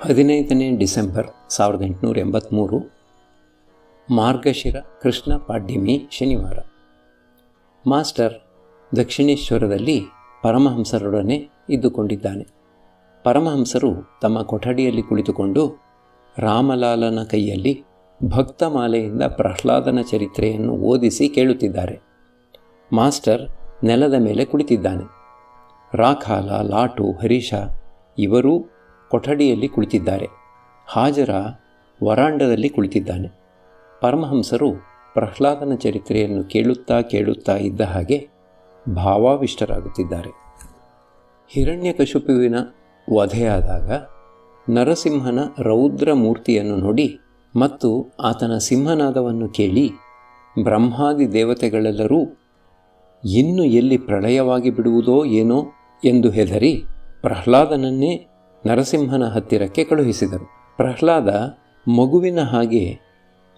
15ನೇ December 1883 ಮಾರ್ಗಶಿರ ಕೃಷ್ಣ ಪಾಡ್ಯಮಿ ಶನಿವಾರ. Master ದಕ್ಷಿಣೇಶ್ವರದಲ್ಲಿ ಪರಮಹಂಸರೊಡನೆ ಇದ್ದುಕೊಂಡಿದ್ದಾನೆ. ಪರಮಹಂಸರು ತಮ್ಮ ಕೊಠಡಿಯಲ್ಲಿ ಕುಳಿತುಕೊಂಡು ರಾಮಲಾಲನ ಕೈಯಲ್ಲಿ ಭಕ್ತಮಾಲೆಯಿಂದ ಪ್ರಹ್ಲಾದನ ಚರಿತ್ರೆಯನ್ನು ಓದಿಸಿ ಕೇಳುತ್ತಿದ್ದಾರೆ. ಮಾಸ್ಟರ್ ನೆಲದ ಮೇಲೆ ಕುಳಿತಿದ್ದಾನೆ. ರಾಖಾಲ, ಲಾಟು, ಹರೀಶ ಇವರೂ ಕೊಠಡಿಯಲ್ಲಿ ಕುಳಿತಿದ್ದಾರೆ. ಹಾಜರ ವರಾಂಡದಲ್ಲಿ ಕುಳಿತಿದ್ದಾನೆ. ಪರಮಹಂಸರು ಪ್ರಹ್ಲಾದನ ಚರಿತ್ರೆಯನ್ನು ಕೇಳುತ್ತಾ ಇದ್ದ ಹಾಗೆ ಭಾವಾವಿಷ್ಟರಾಗುತ್ತಿದ್ದಾರೆ. ಹಿರಣ್ಯಕಶಿಪುವಿನ ವಧೆಯಾದಾಗ ನರಸಿಂಹನ ರೌದ್ರ ಮೂರ್ತಿಯನ್ನು ನೋಡಿ ಮತ್ತು ಆತನ ಸಿಂಹನಾದವನ್ನು ಕೇಳಿ ಬ್ರಹ್ಮಾದಿ ದೇವತೆಗಳೆಲ್ಲರೂ ಇನ್ನು ಎಲ್ಲಿ ಪ್ರಳಯವಾಗಿ ಬಿಡುವುದೋ ಏನೋ ಎಂದು ಹೆದರಿ ಪ್ರಹ್ಲಾದನನ್ನೇ ನರಸಿಂಹನ ಹತ್ತಿರಕ್ಕೆ ಕಳುಹಿಸಿದರು. ಪ್ರಹ್ಲಾದ ಮಗುವಿನ ಹಾಗೆ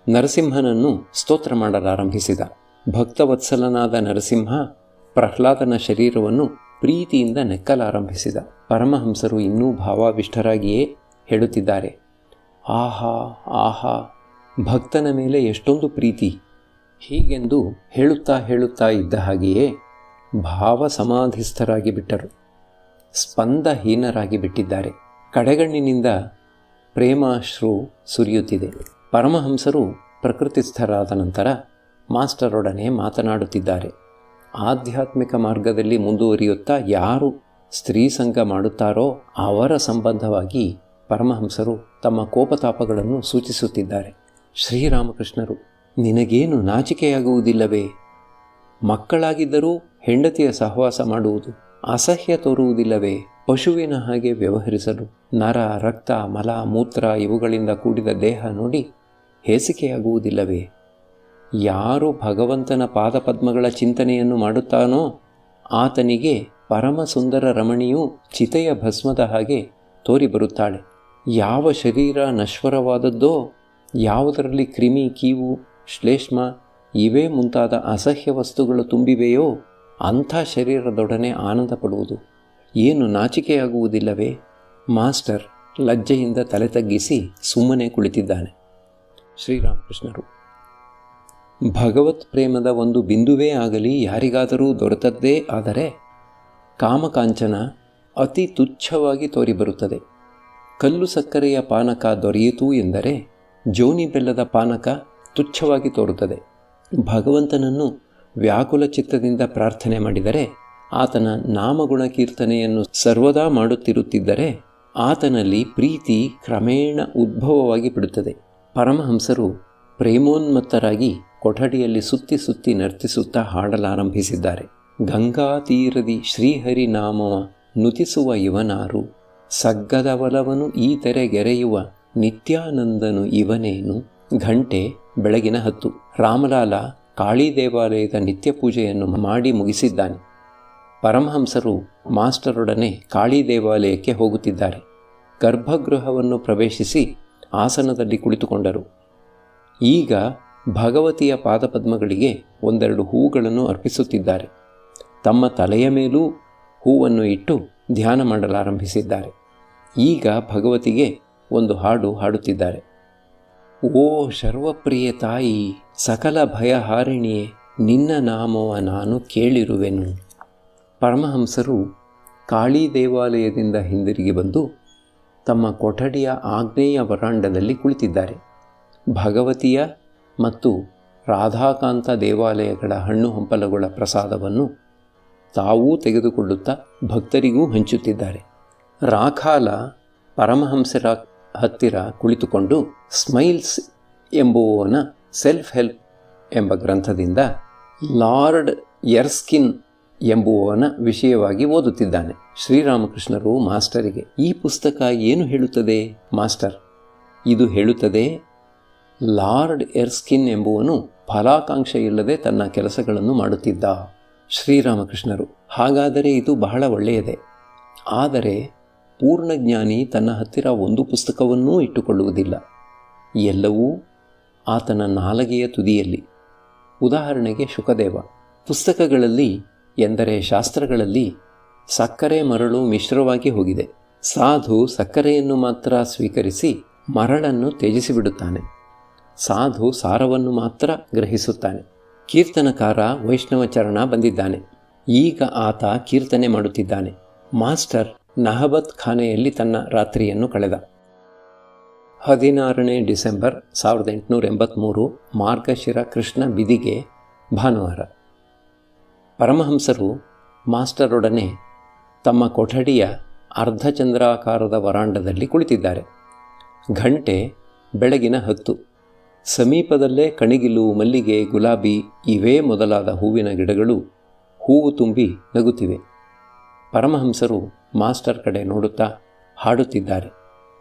ನರಸಿಂಹನನ್ನು ಸ್ತೋತ್ರ ಮಾಡಲಾರಂಭಿಸಿದ. ಭಕ್ತವತ್ಸಲನಾದ ನರಸಿಂಹ ಪ್ರಹ್ಲಾದನ ಶರೀರವನ್ನು ಪ್ರೀತಿಯಿಂದ ನೆಕ್ಕಲಾರಂಭಿಸಿದ. ಪರಮಹಂಸರು ಇನ್ನೂ ಭಾವಾವಿಷ್ಟರಾಗಿಯೇ ಹೇಳುತ್ತಿದ್ದಾರೆ. ಆಹಾ ಆಹಾ, ಭಕ್ತನ ಮೇಲೆ ಎಷ್ಟೊಂದು ಪ್ರೀತಿ! ಹೀಗೆಂದು ಹೇಳುತ್ತಾ ಇದ್ದ ಹಾಗೆಯೇ ಭಾವ ಸಮಾಧಿಸ್ಥರಾಗಿ ಬಿಟ್ಟರು. ಸ್ಪಂದಹೀನರಾಗಿ ಬಿಟ್ಟಿದ್ದಾರೆ. ಕಡೆಗಣ್ಣಿನಿಂದ ಪ್ರೇಮಾಶ್ರು ಸುರಿಯುತ್ತಿದೆ. ಪರಮಹಂಸರು ಪ್ರಕೃತಿಸ್ಥರಾದ ನಂತರ ಮಾಸ್ಟರೊಡನೆ ಮಾತನಾಡುತ್ತಿದ್ದಾರೆ. ಆಧ್ಯಾತ್ಮಿಕ ಮಾರ್ಗದಲ್ಲಿ ಮುಂದುವರಿಯುತ್ತಾ ಯಾರು ಸ್ತ್ರೀ ಸಂಗ ಮಾಡುತ್ತಾರೋ ಅವರ ಸಂಬಂಧವಾಗಿ ಪರಮಹಂಸರು ತಮ್ಮ ಕೋಪತಾಪಗಳನ್ನು ಸೂಚಿಸುತ್ತಿದ್ದಾರೆ. ಶ್ರೀರಾಮಕೃಷ್ಣರು, ನಿನಗೇನು ನಾಚಿಕೆಯಾಗುವುದಿಲ್ಲವೇ? ಮಕ್ಕಳಾಗಿದ್ದರೂ ಹೆಂಡತಿಯ ಸಹವಾಸ ಮಾಡುವುದು ಅಸಹ್ಯ ತೋರುವುದಿಲ್ಲವೇ? ಪಶುವಿನ ಹಾಗೆ ವ್ಯವಹರಿಸಲು ನರ, ರಕ್ತ, ಮಲ, ಮೂತ್ರ ಇವುಗಳಿಂದ ಕೂಡಿದ ದೇಹ ನೋಡಿ ಹೇಸಿಕೆಯಾಗುವುದಿಲ್ಲವೇ? ಯಾರು ಭಗವಂತನ ಪಾದಪದ್ಮಗಳ ಚಿಂತನೆಯನ್ನು ಮಾಡುತ್ತಾನೋ ಆತನಿಗೆ ಪರಮ ಸುಂದರ ರಮಣಿಯು ಚಿತೆಯ ಭಸ್ಮದ ಹಾಗೆ ತೋರಿಬರುತ್ತಾಳೆ. ಯಾವ ಶರೀರ ನಶ್ವರವಾದದ್ದೋ, ಯಾವುದರಲ್ಲಿ ಕ್ರಿಮಿ, ಕೀವು, ಶ್ಲೇಷ್ಮ ಇವೇ ಮುಂತಾದ ಅಸಹ್ಯ ವಸ್ತುಗಳು ತುಂಬಿವೆಯೋ ಅಂಥ ಶರೀರದೊಡನೆ ಆನಂದ ಪಡುವುದು ಏನು ನಾಚಿಕೆಯಾಗುವುದಿಲ್ಲವೇ? ಮಾಸ್ಟರ್ ಲಜ್ಜೆಯಿಂದ ತಲೆ ತಗ್ಗಿಸಿ ಸುಮ್ಮನೆ ಕುಳಿತಿದ್ದಾನೆ. ಶ್ರೀರಾಮಕೃಷ್ಣರು, ಭಗವತ್ ಪ್ರೇಮದ ಒಂದು ಬಿಂದುವೇ ಆಗಲಿ ಯಾರಿಗಾದರೂ ದೊರೆತದ್ದೇ ಆದರೆ ಕಾಮಕಾಂಚನ ಅತಿ ತುಚ್ಛವಾಗಿ ತೋರಿಬರುತ್ತದೆ. ಕಲ್ಲು ಸಕ್ಕರೆಯ ಪಾನಕ ದೊರೆಯಿತು ಎಂದರೆ ಜೋನಿ ಬೆಲ್ಲದ ಪಾನಕ ತುಚ್ಛವಾಗಿ ತೋರುತ್ತದೆ. ಭಗವಂತನನ್ನು ವ್ಯಾಕುಲ ಚಿತ್ತದಿಂದ ಪ್ರಾರ್ಥನೆ ಮಾಡಿದರೆ, ಆತನ ನಾಮಗುಣ ಕೀರ್ತನೆಯನ್ನು ಸರ್ವದಾ ಮಾಡುತ್ತಿರುತ್ತಿದ್ದರೆ ಆತನಲ್ಲಿ ಪ್ರೀತಿ ಕ್ರಮೇಣ ಉದ್ಭವವಾಗಿ ಬಿಡುತ್ತದೆ. ಪರಮಹಂಸರು ಪ್ರೇಮೋನ್ಮತ್ತರಾಗಿ ಕೊಠಡಿಯಲ್ಲಿ ಸುತ್ತಿ ನರ್ತಿಸುತ್ತಾ ಹಾಡಲಾರಂಭಿಸಿದ್ದಾರೆ. ಗಂಗಾ ತೀರದಿ ಶ್ರೀಹರಿ ನಾಮವ ನುತಿಸುವ ಇವನಾರು, ಸಗ್ಗದ ಒಲವನು ಈ ತೆರೆಗೆರೆಯುವ ನಿತ್ಯಾನಂದನು ಇವನೇನು. ಘಂಟೆ ಬೆಳಗಿನ 10. ರಾಮಲಾಲ ಕಾಳಿ ದೇವಾಲಯದ ನಿತ್ಯ ಪೂಜೆಯನ್ನು ಮಾಡಿ ಮುಗಿಸಿದ್ದಾನೆ. ಪರಮಹಂಸರು ಮಾಸ್ಟರೊಡನೆ ಕಾಳಿ ದೇವಾಲಯಕ್ಕೆ ಹೋಗುತ್ತಿದ್ದಾರೆ. ಗರ್ಭಗೃಹವನ್ನು ಪ್ರವೇಶಿಸಿ ಆಸನದಲ್ಲಿ ಕುಳಿತುಕೊಂಡರು. ಈಗ ಭಗವತಿಯ ಪಾದಪದ್ಮಗಳಿಗೆ ಒಂದೆರಡು ಹೂಗಳನ್ನು ಅರ್ಪಿಸುತ್ತಿದ್ದಾರೆ. ತಮ್ಮ ತಲೆಯ ಮೇಲೂ ಹೂವನ್ನು ಇಟ್ಟು ಧ್ಯಾನ ಮಾಡಲಾರಂಭಿಸಿದ್ದಾರೆ. ಈಗ ಭಗವತಿಗೆ ಒಂದು ಹಾಡು ಹಾಡುತ್ತಿದ್ದಾರೆ. ಓ ಸರ್ವಪ್ರಿಯ ತಾಯಿ, ಸಕಲ ಭಯಹಾರಿಣಿಯೇ, ನಿನ್ನ ನಾಮವ ನಾನು ಕೇಳಿರುವೆನು. ಪರಮಹಂಸರು ಕಾಳಿ ದೇವಾಲಯದಿಂದ ಹಿಂದಿರುಗಿ ಬಂದು ತಮ್ಮ ಕೊಠಡಿಯ ಆಗ್ನೇಯ ವರಾಂಡದಲ್ಲಿ ಕುಳಿತಿದ್ದಾರೆ. ಭಗವತಿಯ ಮತ್ತು ರಾಧಾಕಾಂತ ದೇವಾಲಯಗಳ ಹಣ್ಣು ಹಂಪಲುಗಳ ಪ್ರಸಾದವನ್ನು ತಾವೂ ತೆಗೆದುಕೊಳ್ಳುತ್ತಾ ಭಕ್ತರಿಗೂ ಹಂಚುತ್ತಿದ್ದಾರೆ. ರಾಖಾಲ ಪರಮಹಂಸರ ಹತ್ತಿರ ಕುಳಿತುಕೊಂಡು ಸ್ಮೈಲ್ಸ್ ಎಂಬುವವನ ಸೆಲ್ಫ್ ಹೆಲ್ಪ್ ಎಂಬ ಗ್ರಂಥದಿಂದ ಲಾರ್ಡ್ ಎರ್ಸ್ಕಿನ್ ಎಂಬುವವನ ವಿಷಯವಾಗಿ ಓದುತ್ತಿದ್ದಾನೆ. ಶ್ರೀರಾಮಕೃಷ್ಣರು ಮಾಸ್ಟರಿಗೆ, ಈ ಪುಸ್ತಕ ಏನು ಹೇಳುತ್ತದೆ ಮಾಸ್ಟರ್? ಇದು ಹೇಳುತ್ತದೆ, ಲಾರ್ಡ್ ಎರ್ಸ್ಕಿನ್ ಎಂಬುವನು ಫಲಾಕಾಂಕ್ಷೆಯಿಲ್ಲದೆ ತನ್ನ ಕೆಲಸಗಳನ್ನು ಮಾಡುತ್ತಿದ್ದ. ಶ್ರೀರಾಮಕೃಷ್ಣರು, ಹಾಗಾದರೆ ಇದು ಬಹಳ ಒಳ್ಳೆಯದೇ. ಆದರೆ ಪೂರ್ಣಜ್ಞಾನಿ ತನ್ನ ಹತ್ತಿರ ಒಂದು ಪುಸ್ತಕವನ್ನೂ ಇಟ್ಟುಕೊಳ್ಳುವುದಿಲ್ಲ. ಎಲ್ಲವೂ ಆತನ ನಾಲಗೆಯ ತುದಿಯಲ್ಲಿ. ಉದಾಹರಣೆಗೆ ಶುಕದೇವ. ಪುಸ್ತಕಗಳಲ್ಲಿ ಎಂದರೆ ಶಾಸ್ತ್ರಗಳಲ್ಲಿ ಸಕ್ಕರೆ ಮರಳು ಮಿಶ್ರವಾಗಿ ಹೋಗಿದೆ. ಸಾಧು ಸಕ್ಕರೆಯನ್ನು ಮಾತ್ರ ಸ್ವೀಕರಿಸಿ ಮರಳನ್ನು ತ್ಯಜಿಸಿಬಿಡುತ್ತಾನೆ. ಸಾಧು ಸಾರವನ್ನು ಮಾತ್ರ ಗ್ರಹಿಸುತ್ತಾನೆ. ಕೀರ್ತನಕಾರ ವೈಷ್ಣವಚರಣ ಬಂದಿದ್ದಾನೆ. ಈಗ ಆತ ಕೀರ್ತನೆ ಮಾಡುತ್ತಿದ್ದಾನೆ. ಮಾಸ್ಟರ್ ನಹಬತ್ ಖಾನೆಯಲ್ಲಿ ತನ್ನ ರಾತ್ರಿಯನ್ನು ಕಳೆದ. 16ನೇ ಡಿಸೆಂಬರ್ 1883 ಮಾರ್ಗಶಿರ ಕೃಷ್ಣ ಬಿದಿಗೆ ಭಾನುವಾರ. ಪರಮಹಂಸರು ಮಾಸ್ಟರೊಡನೆ ತಮ್ಮ ಕೊಠಡಿಯ ಅರ್ಧಚಂದ್ರಾಕಾರದ ವರಾಂಡದಲ್ಲಿ ಕುಳಿತಿದ್ದಾರೆ. ಗಂಟೆ ಬೆಳಗಿನ 10. ಸಮೀಪದಲ್ಲೇ ಕಣಿಗಿಲು, ಮಲ್ಲಿಗೆ, ಗುಲಾಬಿ ಇವೇ ಮೊದಲಾದ ಹೂವಿನ ಗಿಡಗಳು ಹೂವು ತುಂಬಿ ನಗುತ್ತಿವೆ. ಪರಮಹಂಸರು ಮಾಸ್ಟರ್ ಕಡೆ ನೋಡುತ್ತಾ ಹಾಡುತ್ತಿದ್ದಾರೆ.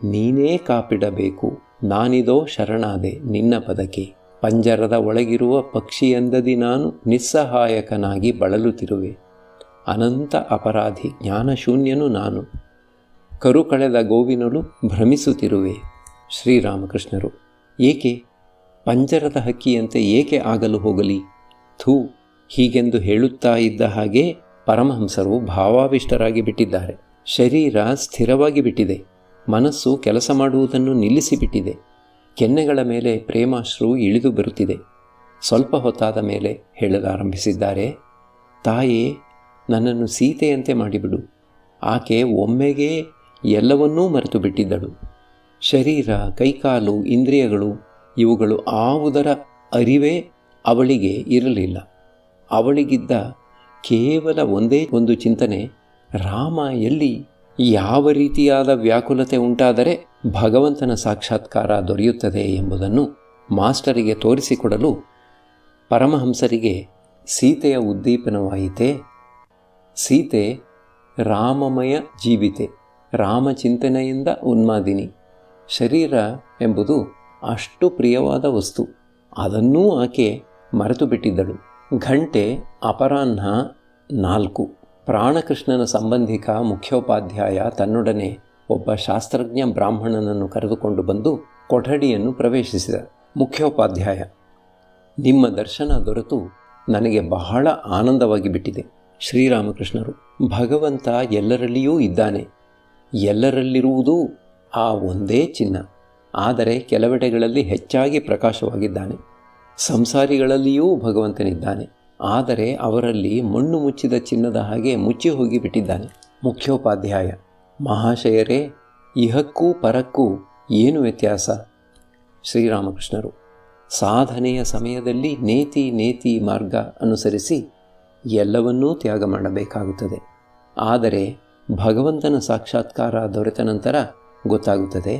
ನೀನೇ ಕಾಪಿಡಬೇಕು, ನಾನಿದೋ ಶರಣಾದೆ ನಿನ್ನ ಪದಕ್ಕೆ, ಪಂಜರದ ಒಳಗಿರುವ ಪಕ್ಷಿಯಂದದಿ ನಾನು ನಿಸ್ಸಹಾಯಕನಾಗಿ ಬಳಲುತ್ತಿರುವೆ, ಅನಂತ ಅಪರಾಧಿ ಜ್ಞಾನಶೂನ್ಯನು ನಾನು, ಕರು ಕಳೆದ ಗೋವಿನಳು ಭ್ರಮಿಸುತ್ತಿರುವೆ. ಶ್ರೀರಾಮಕೃಷ್ಣರು: ಏಕೆ ಪಂಜರದ ಹಕ್ಕಿಯಂತೆ ಏಕೆ ಆಗಲು ಹೋಗಲಿ? ಥೂ, ಹೀಗೆಂದು ಹೇಳುತ್ತಾ ಇದ್ದ ಹಾಗೆ ಪರಮಹಂಸರು ಭಾವಾವಿಷ್ಟರಾಗಿ ಬಿಟ್ಟಿದ್ದಾರೆ. ಶರೀರ ಸ್ಥಿರವಾಗಿ ಬಿಟ್ಟಿದೆ. ಮನಸ್ಸು ಕೆಲಸ ಮಾಡುವುದನ್ನು ನಿಲ್ಲಿಸಿಬಿಟ್ಟಿದೆ. ಕೆನ್ನೆಗಳ ಮೇಲೆ ಪ್ರೇಮಾಶ್ರು ಇಳಿದು ಬರುತ್ತಿದೆ. ಸ್ವಲ್ಪ ಹೊತ್ತಾದ ಮೇಲೆ ಹೇಳಲಾರಂಭಿಸಿದ್ದಾರೆ. ತಾಯೇ, ನನ್ನನ್ನು ಸೀತೆಯಂತೆ ಮಾಡಿಬಿಡು. ಆಕೆ ಒಮ್ಮೆಗೇ ಎಲ್ಲವನ್ನೂ ಮರೆತು ಬಿಟ್ಟಿದ್ದಳು. ಶರೀರ, ಕೈಕಾಲು, ಇಂದ್ರಿಯಗಳು ಇವುಗಳು ಆವುದರ ಅರಿವೇ ಅವಳಿಗೆ ಇರಲಿಲ್ಲ. ಅವಳಿಗಿದ್ದ ಕೇವಲ ಒಂದೇ ಒಂದು ಚಿಂತನೆ, ರಾಮ ಎಲ್ಲಿ? ಯಾವ ರೀತಿಯಾದ ವ್ಯಾಕುಲತೆ ಉಂಟಾದರೆ ಭಗವಂತನ ಸಾಕ್ಷಾತ್ಕಾರ ದೊರೆಯುತ್ತದೆ ಎಂಬುದನ್ನು ಮಾಸ್ಟರಿಗೆ ತೋರಿಸಿಕೊಡಲು ಪರಮಹಂಸರಿಗೆ ಸೀತೆಯ ಉದ್ದೀಪನವಾಯಿತೆ. ಸೀತೆ ರಾಮಮಯ ಜೀವಿತೆ, ರಾಮಚಿಂತನೆಯಿಂದ ಉನ್ಮಾದಿನಿ. ಶರೀರ ಎಂಬುದು ಅಷ್ಟು ಪ್ರಿಯವಾದ ವಸ್ತು, ಅದನ್ನೂ ಆಕೆ ಮರೆತು ಬಿಟ್ಟಿದ್ದಳು. ಗಂಟೆ ಅಪರಾಹ್ನ 4. ಪ್ರಾಣಕೃಷ್ಣನ ಸಂಬಂಧಿಕ ಮುಖ್ಯೋಪಾಧ್ಯಾಯ ತನ್ನೊಡನೆ ಒಬ್ಬ ಶಾಸ್ತ್ರಜ್ಞ ಬ್ರಾಹ್ಮಣನನ್ನು ಕರೆದುಕೊಂಡು ಬಂದು ಕೊಠಡಿಯನ್ನು ಪ್ರವೇಶಿಸಿದ. ಮುಖ್ಯೋಪಾಧ್ಯಾಯ: ನಿಮ್ಮ ದರ್ಶನ ದೊರೆತು ನನಗೆ ಬಹಳ ಆನಂದವಾಗಿ ಬಿಟ್ಟಿದೆ. ಶ್ರೀರಾಮಕೃಷ್ಣರು: ಭಗವಂತ ಎಲ್ಲರಲ್ಲಿಯೂ ಇದ್ದಾನೆ. ಎಲ್ಲರಲ್ಲಿರುವುದೂ ಆ ಒಂದೇ ಚಿನ್ನ. ಆದರೆ ಕೆಲವೆಡೆಗಳಲ್ಲಿ ಹೆಚ್ಚಾಗಿ ಪ್ರಕಾಶವಾಗಿದ್ದಾನೆ. ಸಂಸಾರಿಗಳಲ್ಲಿಯೂ ಭಗವಂತನಿದ್ದಾನೆ. ಆದರೆ ಅವರಲ್ಲಿ ಮಣ್ಣು ಮುಚ್ಚಿದ ಚಿನ್ನದ ಹಾಗೆ ಮುಚ್ಚಿ ಹೋಗಿಬಿಟ್ಟಿದ್ದಾನೆ. ಮುಖ್ಯೋಪಾಧ್ಯಾಯ: ಮಹಾಶಯರೇ, ಇಹಕ್ಕೂ ಪರಕ್ಕೂ ಏನು ವ್ಯತ್ಯಾಸ? ಶ್ರೀರಾಮಕೃಷ್ಣರು: ಸಾಧನೆಯ ಸಮಯದಲ್ಲಿ ನೇತಿ ಮಾರ್ಗ ಅನುಸರಿಸಿ ಎಲ್ಲವನ್ನೂ ತ್ಯಾಗ ಮಾಡಬೇಕಾಗುತ್ತದೆ. ಆದರೆ ಭಗವಂತನ ಸಾಕ್ಷಾತ್ಕಾರ ದೊರೆತ ನಂತರ ಗೊತ್ತಾಗುತ್ತದೆ,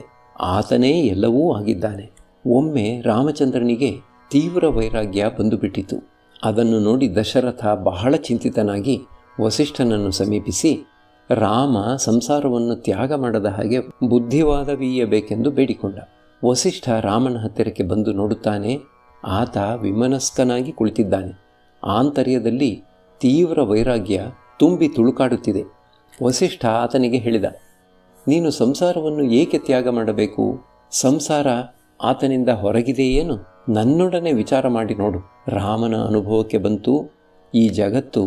ಆತನೇ ಎಲ್ಲವೂ ಆಗಿದ್ದಾನೆ. ಒಮ್ಮೆ ರಾಮಚಂದ್ರನಿಗೆ ತೀವ್ರ ವೈರಾಗ್ಯ ಬಂದುಬಿಟ್ಟಿತು. ಅದನ್ನು ನೋಡಿ ದಶರಥ ಬಹಳ ಚಿಂತಿತನಾಗಿ ವಸಿಷ್ಠನನ್ನು ಸಮೀಪಿಸಿ ರಾಮ ಸಂಸಾರವನ್ನು ತ್ಯಾಗ ಮಾಡದ ಹಾಗೆ ಬುದ್ಧಿವಾದವೀಯಬೇಕೆಂದು ಬೇಡಿಕೊಂಡ. ವಸಿಷ್ಠ ರಾಮನ ಹತ್ತಿರಕ್ಕೆ ಬಂದು ನೋಡುತ್ತಾನೆ. ಆತ ವಿಮನಸ್ಕನಾಗಿ ಕುಳಿತಿದ್ದಾನೆ. ಆಂತರ್ಯದಲ್ಲಿ ತೀವ್ರ ವೈರಾಗ್ಯ ತುಂಬಿ ತುಳುಕಾಡುತ್ತಿದೆ. ವಸಿಷ್ಠ ಆತನಿಗೆ ಹೇಳಿದ, ನೀನು ಸಂಸಾರವನ್ನು ಏಕೆ ತ್ಯಾಗ ಮಾಡಬೇಕು? ಸಂಸಾರ ಆತನಿಂದ ಹೊರಗಿದೆಯೇನು? ನನ್ನೊಡನೆ ವಿಚಾರ ಮಾಡಿ ನೋಡು. ರಾಮನ ಅನುಭವಕ್ಕೆ ಬಂತು, ಈ ಜಗತ್ತು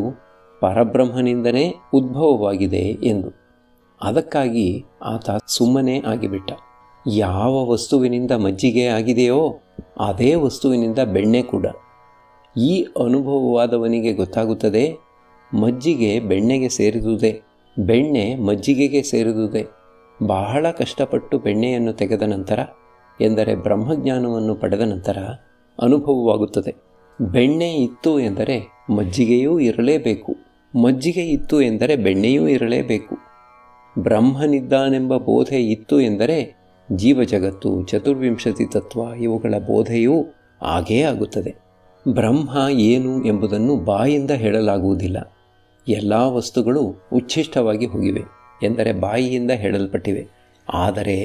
ಪರಬ್ರಹ್ಮನಿಂದನೇ ಉದ್ಭವವಾಗಿದೆ ಎಂದು. ಅದಕ್ಕಾಗಿ ಆತ ಸುಮ್ಮನೆ ಆಗಿಬಿಟ್ಟ. ಯಾವ ವಸ್ತುವಿನಿಂದ ಮಜ್ಜಿಗೆ ಆಗಿದೆಯೋ ಅದೇ ವಸ್ತುವಿನಿಂದ ಬೆಣ್ಣೆ ಕೂಡ. ಈ ಅನುಭವವಾದವನಿಗೆ ಗೊತ್ತಾಗುತ್ತದೆ, ಮಜ್ಜಿಗೆ ಬೆಣ್ಣೆಗೆ ಸೇರಿದುದೇ, ಬೆಣ್ಣೆ ಮಜ್ಜಿಗೆಗೆ ಸೇರಿದುದೇ. ಬಹಳ ಕಷ್ಟಪಟ್ಟು ಬೆಣ್ಣೆಯನ್ನು ತೆಗೆದ ನಂತರ, ಎಂದರೆ ಬ್ರಹ್ಮಜ್ಞಾನವನ್ನು ಪಡೆದ ನಂತರ ಅನುಭವವಾಗುತ್ತದೆ. ಬೆಣ್ಣೆ ಇತ್ತು ಎಂದರೆ ಮಜ್ಜಿಗೆಯೂ ಇರಲೇಬೇಕು, ಮಜ್ಜಿಗೆ ಇತ್ತು ಎಂದರೆ ಬೆಣ್ಣೆಯೂ ಇರಲೇಬೇಕು. ಬ್ರಹ್ಮನಿದ್ದಾನೆಂಬ ಬೋಧೆ ಇತ್ತು ಎಂದರೆ ಜೀವಜಗತ್ತು, ಚತುರ್ವಿಂಶತಿ ತತ್ವ ಇವುಗಳ ಬೋಧೆಯೂ ಆಗೇ ಆಗುತ್ತದೆ. ಬ್ರಹ್ಮ ಏನು ಎಂಬುದನ್ನು ಬಾಯಿಂದ ಹೇಳಲಾಗುವುದಿಲ್ಲ. ಎಲ್ಲ ವಸ್ತುಗಳು ಉಚ್ಛಿಷ್ಟವಾಗಿ ಹೋಗಿವೆ, ಎಂದರೆ ಬಾಯಿಯಿಂದ ಹೇಳಲ್ಪಟ್ಟಿವೆ. ಆದರೆ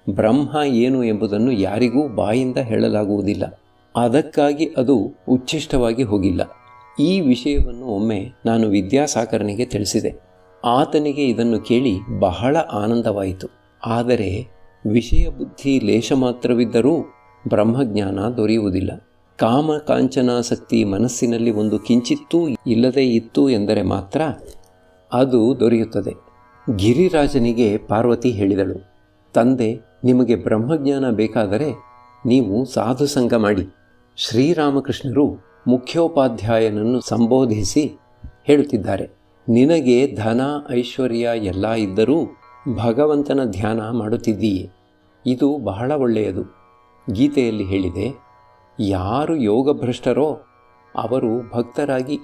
ಬ್ರಹ್ಮ ಏನು ಎಂಬುದನ್ನು ಯಾರಿಗೂ ಬಾಯಿಂದ ಹೇಳಲಾಗುವುದಿಲ್ಲ. ಅದಕ್ಕಾಗಿ ಅದು ಉಚ್ಛಿಷ್ಟವಾಗಿ ಹೋಗಿಲ್ಲ. ಈ ವಿಷಯವನ್ನು ಒಮ್ಮೆ ನಾನು ವಿದ್ಯಾಸಾಗರನಿಗೆ ತಿಳಿಸಿದೆ. ಆತನಿಗೆ ಇದನ್ನು ಕೇಳಿ ಬಹಳ ಆನಂದವಾಯಿತು. ಆದರೆ ವಿಷಯ ಬುದ್ಧಿ ಲೇಷ ಮಾತ್ರವಿದ್ದರೂ ಬ್ರಹ್ಮಜ್ಞಾನ ದೊರೆಯುವುದಿಲ್ಲ. ಕಾಮ ಕಾಂಚನಾಸಕ್ತಿ ಮನಸ್ಸಿನಲ್ಲಿ ಒಂದು ಕಿಂಚಿತ್ತೂ ಇಲ್ಲದೇ ಇತ್ತು ಎಂದರೆ ಮಾತ್ರ ಅದು ದೊರೆಯುತ್ತದೆ. ಗಿರಿರಾಜನಿಗೆ ಪಾರ್ವತಿ ಹೇಳಿದಳು, ತಂದೆ, ನಿಮಗೆ ಬ್ರಹ್ಮಜ್ಞಾನ ಬೇಕಾದರೆ ನೀವು ಸಾಧುಸಂಗ ಮಾಡಿ. ಶ್ರೀರಾಮಕೃಷ್ಣರು ಮುಖ್ಯೋಪಾಧ್ಯಾಯನನ್ನು ಸಂಬೋಧಿಸಿ ಹೇಳುತ್ತಿದ್ದಾರೆ, ನಿನಗೆ ಧನ ಐಶ್ವರ್ಯ ಎಲ್ಲ ಇದ್ದರೂ ಭಗವಂತನ ಧ್ಯಾನ ಮಾಡುತ್ತಿದ್ದೀಯೆ. ಇದು ಬಹಳ ಒಳ್ಳೆಯದು. ಗೀತೆಯಲ್ಲಿ ಹೇಳಿದೆ, ಯಾರು ಯೋಗಭ್ರಷ್ಟರೋ ಅವರು ಭಕ್ತರಾಗಿ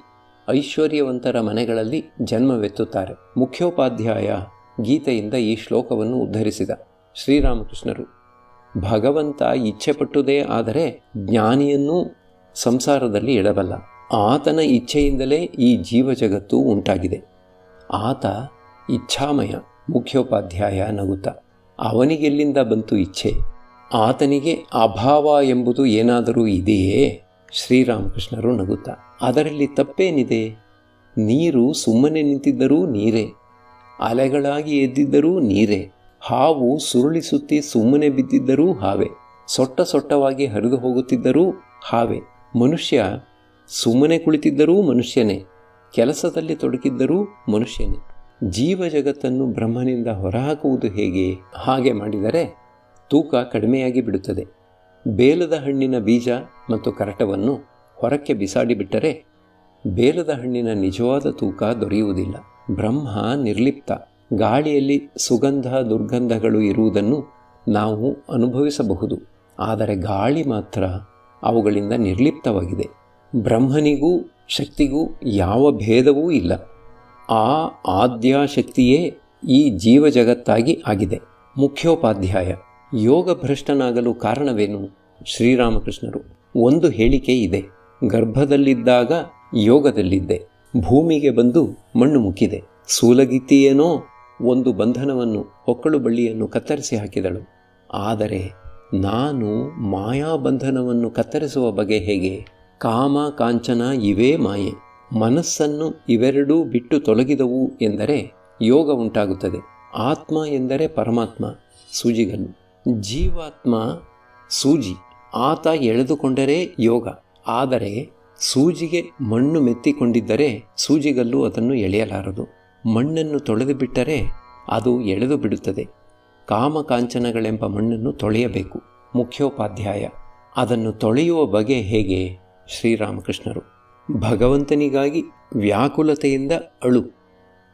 ಐಶ್ವರ್ಯವಂತರ ಮನೆಗಳಲ್ಲಿ ಜನ್ಮವೆತ್ತುತ್ತಾರೆ. ಮುಖ್ಯೋಪಾಧ್ಯಾಯ ಗೀತೆಯಿಂದ ಈ ಶ್ಲೋಕವನ್ನು ಉದ್ಧರಿಸಿದ. ಶ್ರೀರಾಮಕೃಷ್ಣರು, ಭಗವಂತ ಇಚ್ಛೆಪಟ್ಟುದೇ ಆದರೆ ಜ್ಞಾನಿಯನ್ನೂ ಸಂಸಾರದಲ್ಲಿ ಇಡಬಲ್ಲ. ಆತನ ಇಚ್ಛೆಯಿಂದಲೇ ಈ ಜೀವಜಗತ್ತು ಉಂಟಾಗಿದೆ. ಆತ ಇಚ್ಛಾಮಯ. ಮುಖ್ಯೋಪಾಧ್ಯಾಯ ನಗುತ್ತಾ, ಅವನಿಗೆಲ್ಲಿಂದ ಬಂತು ಇಚ್ಛೆ? ಆತನಿಗೆ ಅಭಾವ ಎಂಬುದು ಏನಾದರೂ ಇದೆಯೇ? ಶ್ರೀರಾಮಕೃಷ್ಣರು ನಗುತ್ತಾ, ಅದರಲ್ಲಿ ತಪ್ಪೇನಿದೆ? ನೀರು ಸುಮ್ಮನೆ ನಿಂತಿದ್ದರೂ ನೀರೇ, ಅಲೆಗಳಾಗಿ ಎದ್ದಿದ್ದರೂ ನೀರೇ, ಹಾವು ಸುರುಳಿ ಸುತ್ತಿ ಸುಮ್ಮನೆ ಬಿದ್ದಿದ್ದರೂ ಹಾವೇ, ಸೊಟ್ಟ ಸೊಟ್ಟವಾಗಿ ಹರಿದು ಹೋಗುತ್ತಿದ್ದರೂ ಹಾವೇ, ಮನುಷ್ಯ ಸುಮ್ಮನೆ ಕುಳಿತಿದ್ದರೂ ಮನುಷ್ಯನೇ, ಕೆಲಸದಲ್ಲಿ ತೊಡಗಿದ್ದರೂ ಮನುಷ್ಯನೇ. ಜೀವ ಜಗತ್ತನ್ನು ಬ್ರಹ್ಮನಿಂದ ಹೊರಹಾಕುವುದು ಹೇಗೆ? ಹಾಗೆ ಮಾಡಿದರೆ ತೂಕ ಕಡಿಮೆಯಾಗಿ ಬಿಡುತ್ತದೆ. ಬೇಲದ ಹಣ್ಣಿನ ಬೀಜ ಮತ್ತು ಕರಟವನ್ನು ಹೊರಕ್ಕೆ ಬಿಸಾಡಿಬಿಟ್ಟರೆ ಬೇಲದ ಹಣ್ಣಿನ ನಿಜವಾದ ತೂಕ ದೊರೆಯುವುದಿಲ್ಲ. ಬ್ರಹ್ಮ ನಿರ್ಲಿಪ್ತ. ಗಾಳಿಯಲ್ಲಿ ಸುಗಂಧ ದುರ್ಗಂಧಗಳು ಇರುವುದನ್ನು ನಾವು ಅನುಭವಿಸಬಹುದು, ಆದರೆ ಗಾಳಿ ಮಾತ್ರ ಅವುಗಳಿಂದ ನಿರ್ಲಿಪ್ತವಾಗಿದೆ. ಬ್ರಹ್ಮನಿಗೂ ಶಕ್ತಿಗೂ ಯಾವ ಭೇದವೂ ಇಲ್ಲ. ಆ ಆದ್ಯಾಶಕ್ತಿಯೇ ಈ ಜೀವ ಜಗತ್ತಾಗಿ ಆಗಿದೆ. ಮುಖ್ಯೋಪಾಧ್ಯಾಯ, ಯೋಗಭ್ರಷ್ಟನಾಗಲು ಕಾರಣವೇನು? ಶ್ರೀರಾಮಕೃಷ್ಣರು, ಒಂದು ಹೇಳಿಕೆ ಇದೆ. ಗರ್ಭದಲ್ಲಿದ್ದಾಗ ಯೋಗದಲ್ಲಿದ್ದೆ, ಭೂಮಿಗೆ ಬಂದು ಮಣ್ಣು ಮುಕ್ಕಿದೆ. ಸೂಲಗಿತ್ತಿಯೇನೋ ಒಂದು ಬಂಧನವನ್ನು, ಹೊಕ್ಕಳು ಬಳ್ಳಿಯನ್ನು ಕತ್ತರಿಸಿ ಹಾಕಿದಳು. ಆದರೆ ನಾನು ಮಾಯಾಬಂಧನವನ್ನು ಕತ್ತರಿಸುವ ಬಗೆ ಹೇಗೆ? ಕಾಮ ಕಾಂಚನ ಇವೇ ಮಾಯೆ. ಮನಸ್ಸನ್ನು ಇವೆರಡೂ ಬಿಟ್ಟು ತೊಲಗಿದವು ಎಂದರೆ ಯೋಗ ಉಂಟಾಗುತ್ತದೆ. ಆತ್ಮ ಎಂದರೆ ಪರಮಾತ್ಮ, ಸೂಜಿಗಲ್ಲು. ಜೀವಾತ್ಮ ಸೂಜಿ, ಆತ ಎಳೆದುಕೊಂಡರೆ ಯೋಗ. ಆದರೆ ಸೂಜಿಗೆ ಮಣ್ಣು ಮೆತ್ತಿಕೊಂಡಿದ್ದರೆ ಸೂಜಿಗಲ್ಲು ಅದನ್ನು ಎಳೆಯಲಾರದು. ಮಣ್ಣನ್ನು ತೊಳೆದು ಬಿಟ್ಟರೆ ಅದು ಎಳೆದು ಬಿಡುತ್ತದೆ. ಕಾಮಕಾಂಚನಗಳೆಂಬ ಮಣ್ಣನ್ನು ತೊಳೆಯಬೇಕು. ಮುಖ್ಯೋಪಾಧ್ಯಾಯ, ಅದನ್ನು ತೊಳೆಯುವ ಬಗೆ ಹೇಗೆ? ಶ್ರೀರಾಮಕೃಷ್ಣರು, ಭಗವಂತನಿಗಾಗಿ ವ್ಯಾಕುಲತೆಯಿಂದ ಅಳು.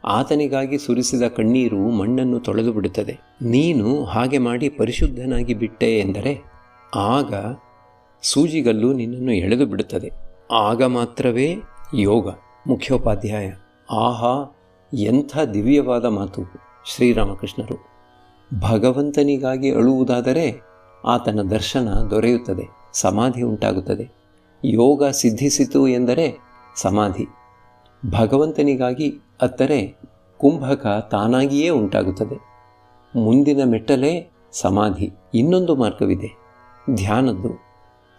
ಆತನಿಗಾಗಿ ಸುರಿಸಿದ ಕಣ್ಣೀರು ಮಣ್ಣನ್ನು ತೊಳೆದು ಬಿಡುತ್ತದೆ. ನೀನು ಹಾಗೆ ಮಾಡಿ ಪರಿಶುದ್ಧನಾಗಿ ಬಿಟ್ಟೆ ಎಂದರೆ ಆಗ ಸೂಜಿಗಲ್ಲು ನಿನ್ನನ್ನು ಎಳೆದು ಬಿಡುತ್ತದೆ. ಆಗ ಮಾತ್ರವೇ ಯೋಗ. ಮುಖ್ಯೋಪಾಧ್ಯಾಯ, ಆಹಾ, ಎಂಥ ದಿವ್ಯವಾದ ಮಾತು! ಶ್ರೀರಾಮಕೃಷ್ಣರು, ಭಗವಂತನಿಗಾಗಿ ಅಳುವುದಾದರೆ ಆತನ ದರ್ಶನ ದೊರೆಯುತ್ತದೆ, ಸಮಾಧಿ ಉಂಟಾಗುತ್ತದೆ. ಯೋಗ ಸಿದ್ಧಿಸಿತು ಎಂದರೆ ಸಮಾಧಿ. ಭಗವಂತನಿಗಾಗಿ ಅತ್ತರೆ ಕುಂಭಕ ತಾನಾಗಿಯೇ ಉಂಟಾಗುತ್ತದೆ. ಮುಂದಿನ ಮೆಟ್ಟಲೇ ಸಮಾಧಿ. ಇನ್ನೊಂದು ಮಾರ್ಗವಿದೆ, ಧ್ಯಾನದ್ದು.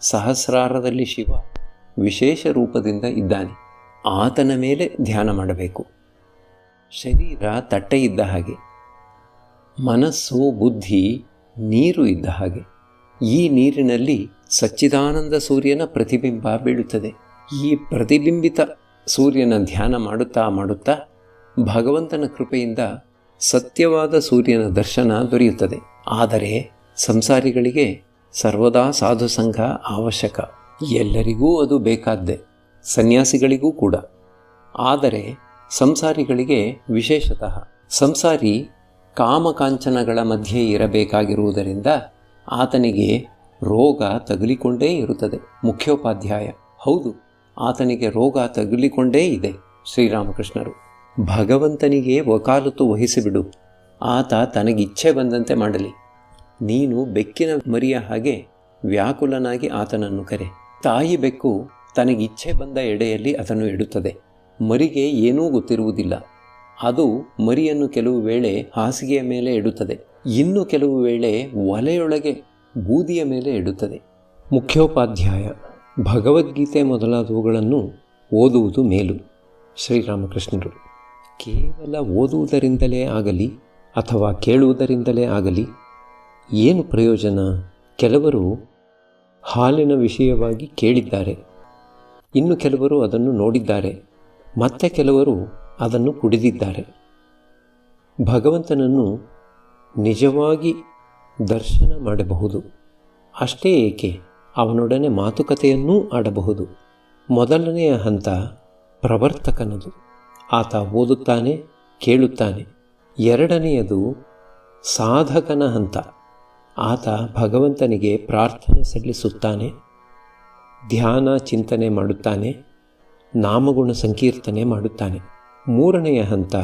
ಸಹಸ್ರಾರದಲ್ಲಿ ಶಿವ ವಿಶೇಷ ರೂಪದಿಂದ ಇದ್ದಾನೆ. ಆತನ ಮೇಲೆ ಧ್ಯಾನ ಮಾಡಬೇಕು. ಶರೀರ ತಟ್ಟೆ ಇದ್ದ ಹಾಗೆ, ಮನಸ್ಸು ಬುದ್ಧಿ ನೀರು ಇದ್ದ ಹಾಗೆ. ಈ ನೀರಿನಲ್ಲಿ ಸಚ್ಚಿದಾನಂದ ಸೂರ್ಯನ ಪ್ರತಿಬಿಂಬ ಬೀಳುತ್ತದೆ. ಈ ಪ್ರತಿಬಿಂಬಿತ ಸೂರ್ಯನ ಧ್ಯಾನ ಮಾಡುತ್ತಾ ಮಾಡುತ್ತಾ ಭಗವಂತನ ಕೃಪೆಯಿಂದ ಸತ್ಯವಾದ ಸೂರ್ಯನ ದರ್ಶನ ದೊರೆಯುತ್ತದೆ. ಆದರೆ ಸಂಸಾರಿಗಳಿಗೆ ಸರ್ವದಾ ಸಾಧುಸಂಘ ಅವಶ್ಯಕ. ಎಲ್ಲರಿಗೂ ಅದು ಬೇಕಾದ್ದೇ, ಸನ್ಯಾಸಿಗಳಿಗೂ ಕೂಡ. ಆದರೆ ಸಂಸಾರಿಗಳಿಗೆ ವಿಶೇಷತಃ. ಸಂಸಾರಿ ಕಾಮಕಾಂಚನಗಳ ಮಧ್ಯೆ ಇರಬೇಕಾಗಿರುವುದರಿಂದ ಆತನಿಗೆ ರೋಗ ತಗುಲಿಕೊಂಡೇ ಇರುತ್ತದೆ. ಮುಖ್ಯೋಪಾಧ್ಯಾಯ, ಹೌದು, ಆತನಿಗೆ ರೋಗ ತಗುಲಿಕೊಂಡೇ ಇದೆ. ಶ್ರೀರಾಮಕೃಷ್ಣರು, ಭಗವಂತನಿಗೆ ವಕಾಲತ್ತು ವಹಿಸಿಬಿಡು. ಆತ ತನಗಿಚ್ಛೆ ಬಂದಂತೆ ಮಾಡಲಿ. ನೀನು ಬೆಕ್ಕಿನ ಮರಿಯ ಹಾಗೆ ವ್ಯಾಕುಲನಾಗಿ ಆತನನ್ನು ಕರೆ. ತಾಯಿ ಬೆಕ್ಕು ತನಗಿಚ್ಛೆ ಬಂದ ಎಡೆಯಲ್ಲಿ ಅದನ್ನು ಇಡುತ್ತದೆ. ಮರಿಗೆ ಏನೂ ಗೊತ್ತಿರುವುದಿಲ್ಲ. ಅದು ಮರಿಯನ್ನು ಕೆಲವು ವೇಳೆ ಹಾಸಿಗೆಯ ಮೇಲೆ ಇಡುತ್ತದೆ, ಇನ್ನು ಕೆಲವು ವೇಳೆ ಒಲೆಯೊಳಗೆ ಬೂದಿಯ ಮೇಲೆ ಇಡುತ್ತದೆ. ಮುಖ್ಯೋಪಾಧ್ಯಾಯ, ಭಗವದ್ಗೀತೆ ಮೊದಲಾದವುಗಳನ್ನು ಓದುವುದು ಮೇಲು. ಶ್ರೀರಾಮಕೃಷ್ಣರು, ಕೇವಲ ಓದುವುದರಿಂದಲೇ ಆಗಲಿ ಅಥವಾ ಕೇಳುವುದರಿಂದಲೇ ಆಗಲಿ ಏನು ಪ್ರಯೋಜನ? ಕೆಲವರು ಹಾಲಿನ ವಿಷಯವಾಗಿ ಕೇಳಿದ್ದಾರೆ, ಇನ್ನು ಕೆಲವರು ಅದನ್ನು ನೋಡಿದ್ದಾರೆ, ಮತ್ತೆ ಕೆಲವರು ಅದನ್ನು ಕುಡಿದಿದ್ದಾರೆ. ಭಗವಂತನನ್ನು ನಿಜವಾಗಿ ದರ್ಶನ ಮಾಡಬಹುದು. ಅಷ್ಟೇ ಏಕೆ, ಅವನೊಡನೆ ಮಾತುಕತೆಯನ್ನೂ ಆಡಬಹುದು. ಮೊದಲನೆಯ ಹಂತ ಪ್ರವರ್ತಕನದು. ಆತ ಓದುತ್ತಾನೆ, ಕೇಳುತ್ತಾನೆ. ಎರಡನೆಯದು ಸಾಧಕನ ಹಂತ. ಆತ ಭಗವಂತನಿಗೆ ಪ್ರಾರ್ಥನೆ ಸಲ್ಲಿಸುತ್ತಾನೆ, ಧ್ಯಾನ ಚಿಂತನೆ ಮಾಡುತ್ತಾನೆ, ನಾಮಗುಣ ಸಂಕೀರ್ತನೆ ಮಾಡುತ್ತಾನೆ. ಮೂರನೆಯ ಹಂತ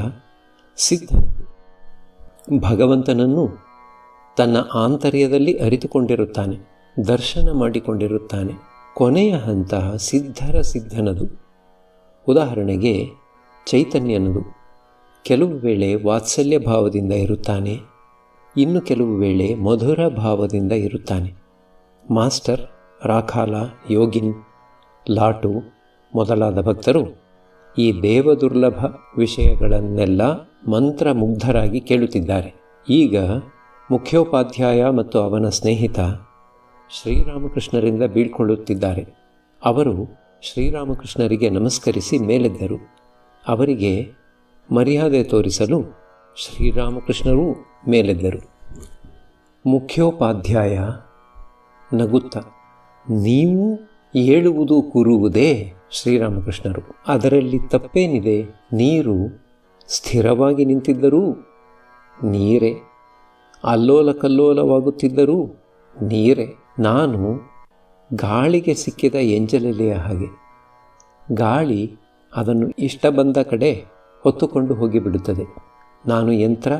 ಸಿದ್ಧನದು. ಭಗವಂತನನ್ನು ತನ್ನ ಆಂತರ್ಯದಲ್ಲಿ ಅರಿತುಕೊಂಡಿರುತ್ತಾನೆ, ದರ್ಶನ ಮಾಡಿಕೊಂಡಿರುತ್ತಾನೆ. ಕೊನೆಯ ಹಂತ ಸಿದ್ಧನದು. ಉದಾಹರಣೆಗೆ ಚೈತನ್ಯನದು. ಕೆಲವು ವೇಳೆ ವಾತ್ಸಲ್ಯ ಭಾವದಿಂದ ಇರುತ್ತಾನೆ, ಇನ್ನು ಕೆಲವು ವೇಳೆ ಮಧುರ ಭಾವದಿಂದ ಇರುತ್ತಾನೆ. ಮಾಸ್ಟರ್, ರಾಖಾಲ, ಯೋಗಿನ್, ಲಾಟು ಮೊದಲಾದ ಭಕ್ತರು ಈ ದೇವದುರ್ಲಭ ವಿಷಯಗಳನ್ನೆಲ್ಲ ಮಂತ್ರಮುಗ್ಧರಾಗಿ ಕೇಳುತ್ತಿದ್ದಾರೆ. ಈಗ ಮುಖ್ಯೋಪಾಧ್ಯಾಯ ಮತ್ತು ಅವನ ಸ್ನೇಹಿತ ಶ್ರೀರಾಮಕೃಷ್ಣರಿಂದ ಬೀಳ್ಕೊಳ್ಳುತ್ತಿದ್ದಾರೆ. ಅವರು ಶ್ರೀರಾಮಕೃಷ್ಣರಿಗೆ ನಮಸ್ಕರಿಸಿ ಮೇಲೆದ್ದರು. ಅವರಿಗೆ ಮರ್ಯಾದೆ ತೋರಿಸಲು ಶ್ರೀರಾಮಕೃಷ್ಣರೂ ಮೇಲೆದ್ದರು. ಮುಖ್ಯೋಪಾಧ್ಯಾಯ ನಗುತ್ತ, ನೀವು ಏಳುವುದು ಕೂರುವುದೇ ಶ್ರೀರಾಮಕೃಷ್ಣರು, ಅದರಲ್ಲಿ ತಪ್ಪೇನಿದೆ? ನೀರು ಸ್ಥಿರವಾಗಿ ನಿಂತಿದ್ದರೂ ನೀರೇ, ಅಲ್ಲೋಲ ಕಲ್ಲೋಲವಾಗುತ್ತಿದ್ದರೂ ನೀರೇ. ನಾನು ಗಾಳಿಗೆ ಸಿಕ್ಕಿದ ಎಂಜಲೆಲೆಯ ಹಾಗೆ. ಗಾಳಿ ಅದನ್ನು ಇಷ್ಟ ಬಂದ ಕಡೆ ಹೊತ್ತುಕೊಂಡು ಹೋಗಿಬಿಡುತ್ತದೆ. ನಾನು ಯಂತ್ರ,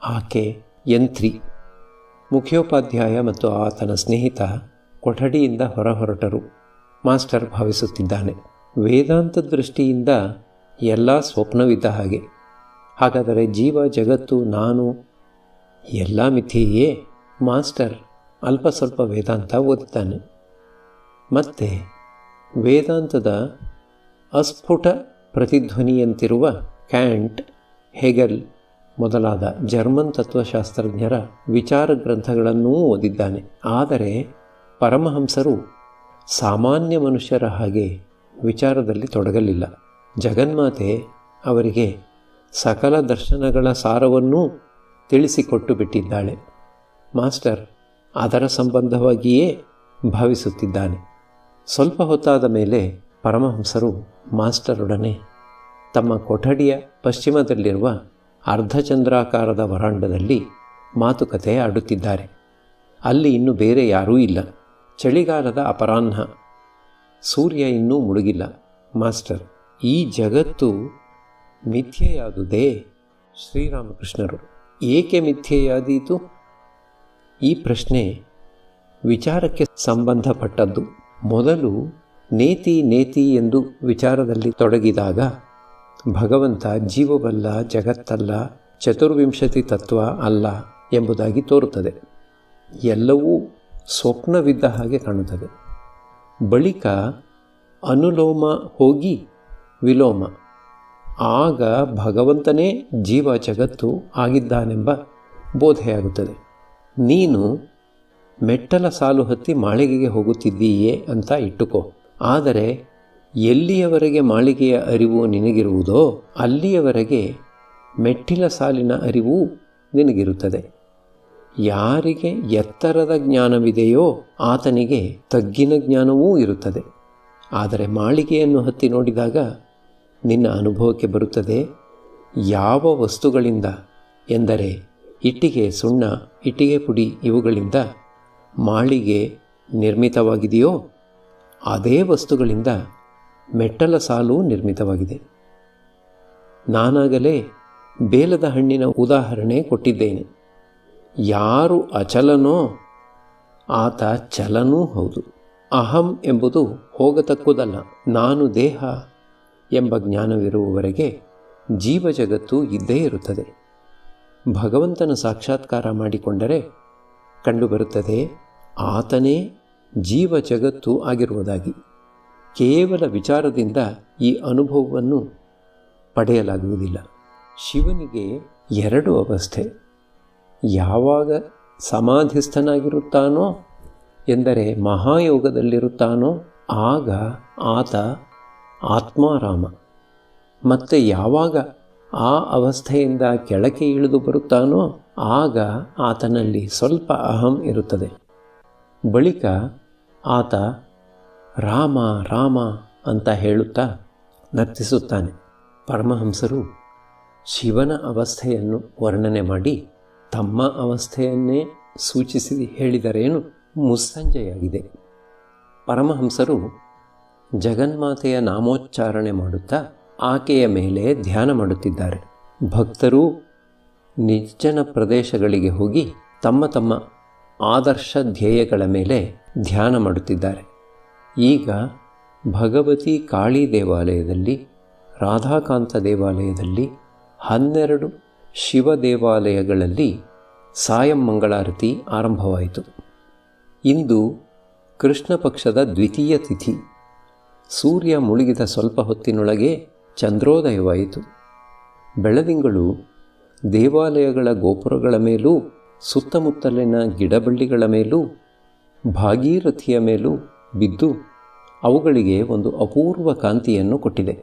ಆಕೆ ಯಂತ್ರಿ. ಮುಖ್ಯೋಪಾಧ್ಯಾಯ ಮತ್ತು ಆತನ ಸ್ನೇಹಿತ ಕೊಠಡಿಯಿಂದ ಹೊರಹೊರಟರು. ಮಾಸ್ಟರ್ ಭಾವಿಸುತ್ತಿದ್ದಾನೆ, ವೇದಾಂತ ದೃಷ್ಟಿಯಿಂದ ಎಲ್ಲ ಸ್ವಪ್ನವಿದ್ದ ಹಾಗೆ. ಹಾಗಾದರೆ ಜೀವ, ಜಗತ್ತು, ನಾನು ಎಲ್ಲ ಮಿಥ್ಯೆಯೇ? ಮಾಸ್ಟರ್ ಅಲ್ಪ ಸ್ವಲ್ಪ ವೇದಾಂತ ಓದುತ್ತಾನೆ. ಮತ್ತೆ ವೇದಾಂತದ ಅಸ್ಫುಟ ಪ್ರತಿಧ್ವನಿಯಂತಿರುವ ಕ್ಯಾಂಟ್, ಹೆಗೆಲ್ ಮೊದಲಾದ ಜರ್ಮನ್ ತತ್ವಶಾಸ್ತ್ರಜ್ಞರ ವಿಚಾರ ಗ್ರಂಥಗಳನ್ನೂ ಓದಿದ್ದಾನೆ. ಆದರೆ ಪರಮಹಂಸರು ಸಾಮಾನ್ಯ ಮನುಷ್ಯರ ಹಾಗೆ ವಿಚಾರದಲ್ಲಿ ತೊಡಗಲಿಲ್ಲ. ಜಗನ್ಮಾತೆ ಅವರಿಗೆ ಸಕಲ ದರ್ಶನಗಳ ಸಾರವನ್ನೂ ತಿಳಿಸಿಕೊಟ್ಟು ಬಿಟ್ಟಿದ್ದಾಳೆ. ಮಾಸ್ಟರ್ ಅದರ ಸಂಬಂಧವಾಗಿಯೇ ಭಾವಿಸುತ್ತಿದ್ದಾನೆ. ಸ್ವಲ್ಪ ಹೊತ್ತಾದ ಮೇಲೆ ಪರಮಹಂಸರು ಮಾಸ್ಟರೊಡನೆ ತಮ್ಮ ಕೊಠಡಿಯ ಪಶ್ಚಿಮದಲ್ಲಿರುವ ಅರ್ಧಚಂದ್ರಾಕಾರದ ವರಾಂಡದಲ್ಲಿ ಮಾತುಕತೆ ಆಡುತ್ತಿದ್ದಾರೆ. ಅಲ್ಲಿ ಇನ್ನು ಬೇರೆ ಯಾರೂ ಇಲ್ಲ. ಚಳಿಗಾಲದ ಅಪರಾಹ್ನ. ಸೂರ್ಯ ಇನ್ನೂ ಮುಳುಗಿಲ್ಲ. ಮಾಸ್ಟರ್, ಈ ಜಗತ್ತು ಮಿಥ್ಯೆಯಾದುದೇ? ಶ್ರೀರಾಮಕೃಷ್ಣರು, ಏಕೆ ಮಿಥ್ಯೆಯಾದೀತು? ಈ ಪ್ರಶ್ನೆ ವಿಚಾರಕ್ಕೆ ಸಂಬಂಧಪಟ್ಟದ್ದು. ಮೊದಲು ನೇತಿ ಎಂದು ವಿಚಾರದಲ್ಲಿ ತೊಡಗಿದಾಗ ಭಗವಂತ ಜೀವವಲ್ಲ, ಜಗತ್ತಲ್ಲ, ಚತುರ್ವಿಂಶತಿ ತತ್ವ ಅಲ್ಲ ಎಂಬುದಾಗಿ ತೋರುತ್ತದೆ. ಎಲ್ಲವೂ ಸ್ವಪ್ನವಿದ್ದ ಹಾಗೆ ಕಾಣುತ್ತದೆ. ಬಳಿಕ ಅನುಲೋಮ ಹೋಗಿ ವಿಲೋಮ, ಆಗ ಭಗವಂತನೇ ಜೀವ ಜಗತ್ತು ಆಗಿದ್ದಾನೆಂಬ ಬೋಧೆಯಾಗುತ್ತದೆ. ನೀನು ಮೆಟ್ಟಲ ಸಾಲು ಹತ್ತಿ ಮಾಳಿಗೆಗೆ ಹೋಗುತ್ತಿದ್ದೀಯೇ ಅಂತ ಇಟ್ಟುಕೋ. ಆದರೆ ಎಲ್ಲಿಯವರೆಗೆ ಮಾಳಿಗೆಯ ಅರಿವು ನಿನಗಿರುವುದೋ ಅಲ್ಲಿಯವರೆಗೆ ಮೆಟ್ಟಿಲ ಸಾಲಿನ ಅರಿವು ನಿನಗಿರುತ್ತದೆ. ಯಾರಿಗೆ ಎತ್ತರದ ಜ್ಞಾನವಿದೆಯೋ ಆತನಿಗೆ ತಗ್ಗಿನ ಜ್ಞಾನವೂ ಇರುತ್ತದೆ. ಆದರೆ ಮಾಳಿಗೆಯನ್ನು ಹತ್ತಿ ನೋಡಿದಾಗ ನಿನ್ನ ಅನುಭವಕ್ಕೆ ಬರುತ್ತದೆ, ಯಾವ ವಸ್ತುಗಳಿಂದ ಎಂದರೆ ಇಟ್ಟಿಗೆ, ಸುಣ್ಣ, ಇಟ್ಟಿಗೆ ಪುಡಿ ಇವುಗಳಿಂದ ಮಾಳಿಗೆ ನಿರ್ಮಿತವಾಗಿದೆಯೋ ಅದೇ ವಸ್ತುಗಳಿಂದ ಮೆಟ್ಟಲ ಸಾಲು ನಿರ್ಮಿತವಾಗಿದೆ. ನಾನಾಗಲೇ ಬೇಲದ ಹಣ್ಣಿನ ಉದಾಹರಣೆ ಕೊಟ್ಟಿದ್ದೇನೆ. ಯಾರು ಅಚಲನೋ ಆತ ಚಲನೂ ಹೌದು. ಅಹಂ ಎಂಬುದು ಹೋಗತಕ್ಕುದಲ್ಲ. ನಾನು ದೇಹ ಎಂಬ ಜ್ಞಾನವಿರುವವರೆಗೆ ಜೀವ ಜಗತ್ತು ಇದ್ದೇ ಇರುತ್ತದೆ. ಭಗವಂತನ ಸಾಕ್ಷಾತ್ಕಾರ ಮಾಡಿಕೊಂಡರೆ ಕಂಡುಬರುತ್ತದೆ ಆತನೇ ಜೀವ ಜಗತ್ತು ಆಗಿರುವುದಾಗಿ. ಕೇವಲ ವಿಚಾರದಿಂದ ಈ ಅನುಭವವನ್ನು ಪಡೆಯಲಾಗುವುದಿಲ್ಲ. ಶಿವನಿಗೆ ಎರಡು ಅವಸ್ಥೆ. ಯಾವಾಗ ಸಮಾಧಿಸ್ಥನಾಗಿರುತ್ತಾನೋ ಎಂದರೆ ಮಹಾಯೋಗದಲ್ಲಿರುತ್ತಾನೋ ಆಗ ಆತ ಆತ್ಮಾರಾಮ. ಮತ್ತು ಯಾವಾಗ ಆ ಅವಸ್ಥೆಯಿಂದ ಕೆಳಕ್ಕೆ ಇಳಿದು ಬರುತ್ತಾನೋ ಆಗ ಆತನಲ್ಲಿ ಸ್ವಲ್ಪ ಅಹಂ ಇರುತ್ತದೆ. ಬಳಿಕ ಆತ ರಾಮ ರಾಮ ಅಂತ ಹೇಳುತ್ತಾ ನರ್ತಿಸುತ್ತಾನೆ. ಪರಮಹಂಸರು ಶಿವನ ಅವಸ್ಥೆಯನ್ನು ವರ್ಣನೆ ಮಾಡಿ ತಮ್ಮ ಅವಸ್ಥೆಯನ್ನೇ ಸೂಚಿಸಿ ಹೇಳಿದರೇನು ಮುಸ್ಸಂಜೆಯಾಗಿದೆ. ಪರಮಹಂಸರು ಜಗನ್ಮಾತೆಯ ನಾಮೋಚ್ಚಾರಣೆ ಮಾಡುತ್ತಾ ಆಕೆಯ ಮೇಲೆ ಧ್ಯಾನ ಮಾಡುತ್ತಿದ್ದಾರೆ. ಭಕ್ತರು ನಿರ್ಜನ ಪ್ರದೇಶಗಳಿಗೆ ಹೋಗಿ ತಮ್ಮ ತಮ್ಮ ಆದರ್ಶ ಧ್ಯೇಯಗಳ ಮೇಲೆ ಧ್ಯಾನ ಮಾಡುತ್ತಿದ್ದಾರೆ. ಈಗ ಭಗವತಿ ಕಾಳಿ ದೇವಾಲಯದಲ್ಲಿ, ರಾಧಾಕಾಂತ ದೇವಾಲಯದಲ್ಲಿ, 12 ಶಿವ ದೇವಾಲಯಗಳಲ್ಲಿ ಸಾಯಂ ಮಂಗಳಾರತಿ ಆರಂಭವಾಯಿತು. ಇಂದು ಕೃಷ್ಣ ಪಕ್ಷದ ದ್ವಿತೀಯ ತಿಥಿ. ಸೂರ್ಯ ಮುಳುಗಿದ ಸ್ವಲ್ಪ ಹೊತ್ತಿನೊಳಗೆ ಚಂದ್ರೋದಯವಾಯಿತು. ಬೆಳದಿಂಗಳು ದೇವಾಲಯಗಳ ಗೋಪುರಗಳ ಮೇಲೂ ಸುತ್ತಮುತ್ತಲಿನ ಗಿಡಬಳ್ಳಿಗಳ ಮೇಲೂ ಭಾಗೀರಥಿಯ ಮೇಲೂ ಬಿದ್ದು ಅವುಗಳಿಗೆ ಒಂದು ಅಪೂರ್ವ ಕಾಂತಿಯನ್ನು ಕೊಟ್ಟಿದೆ.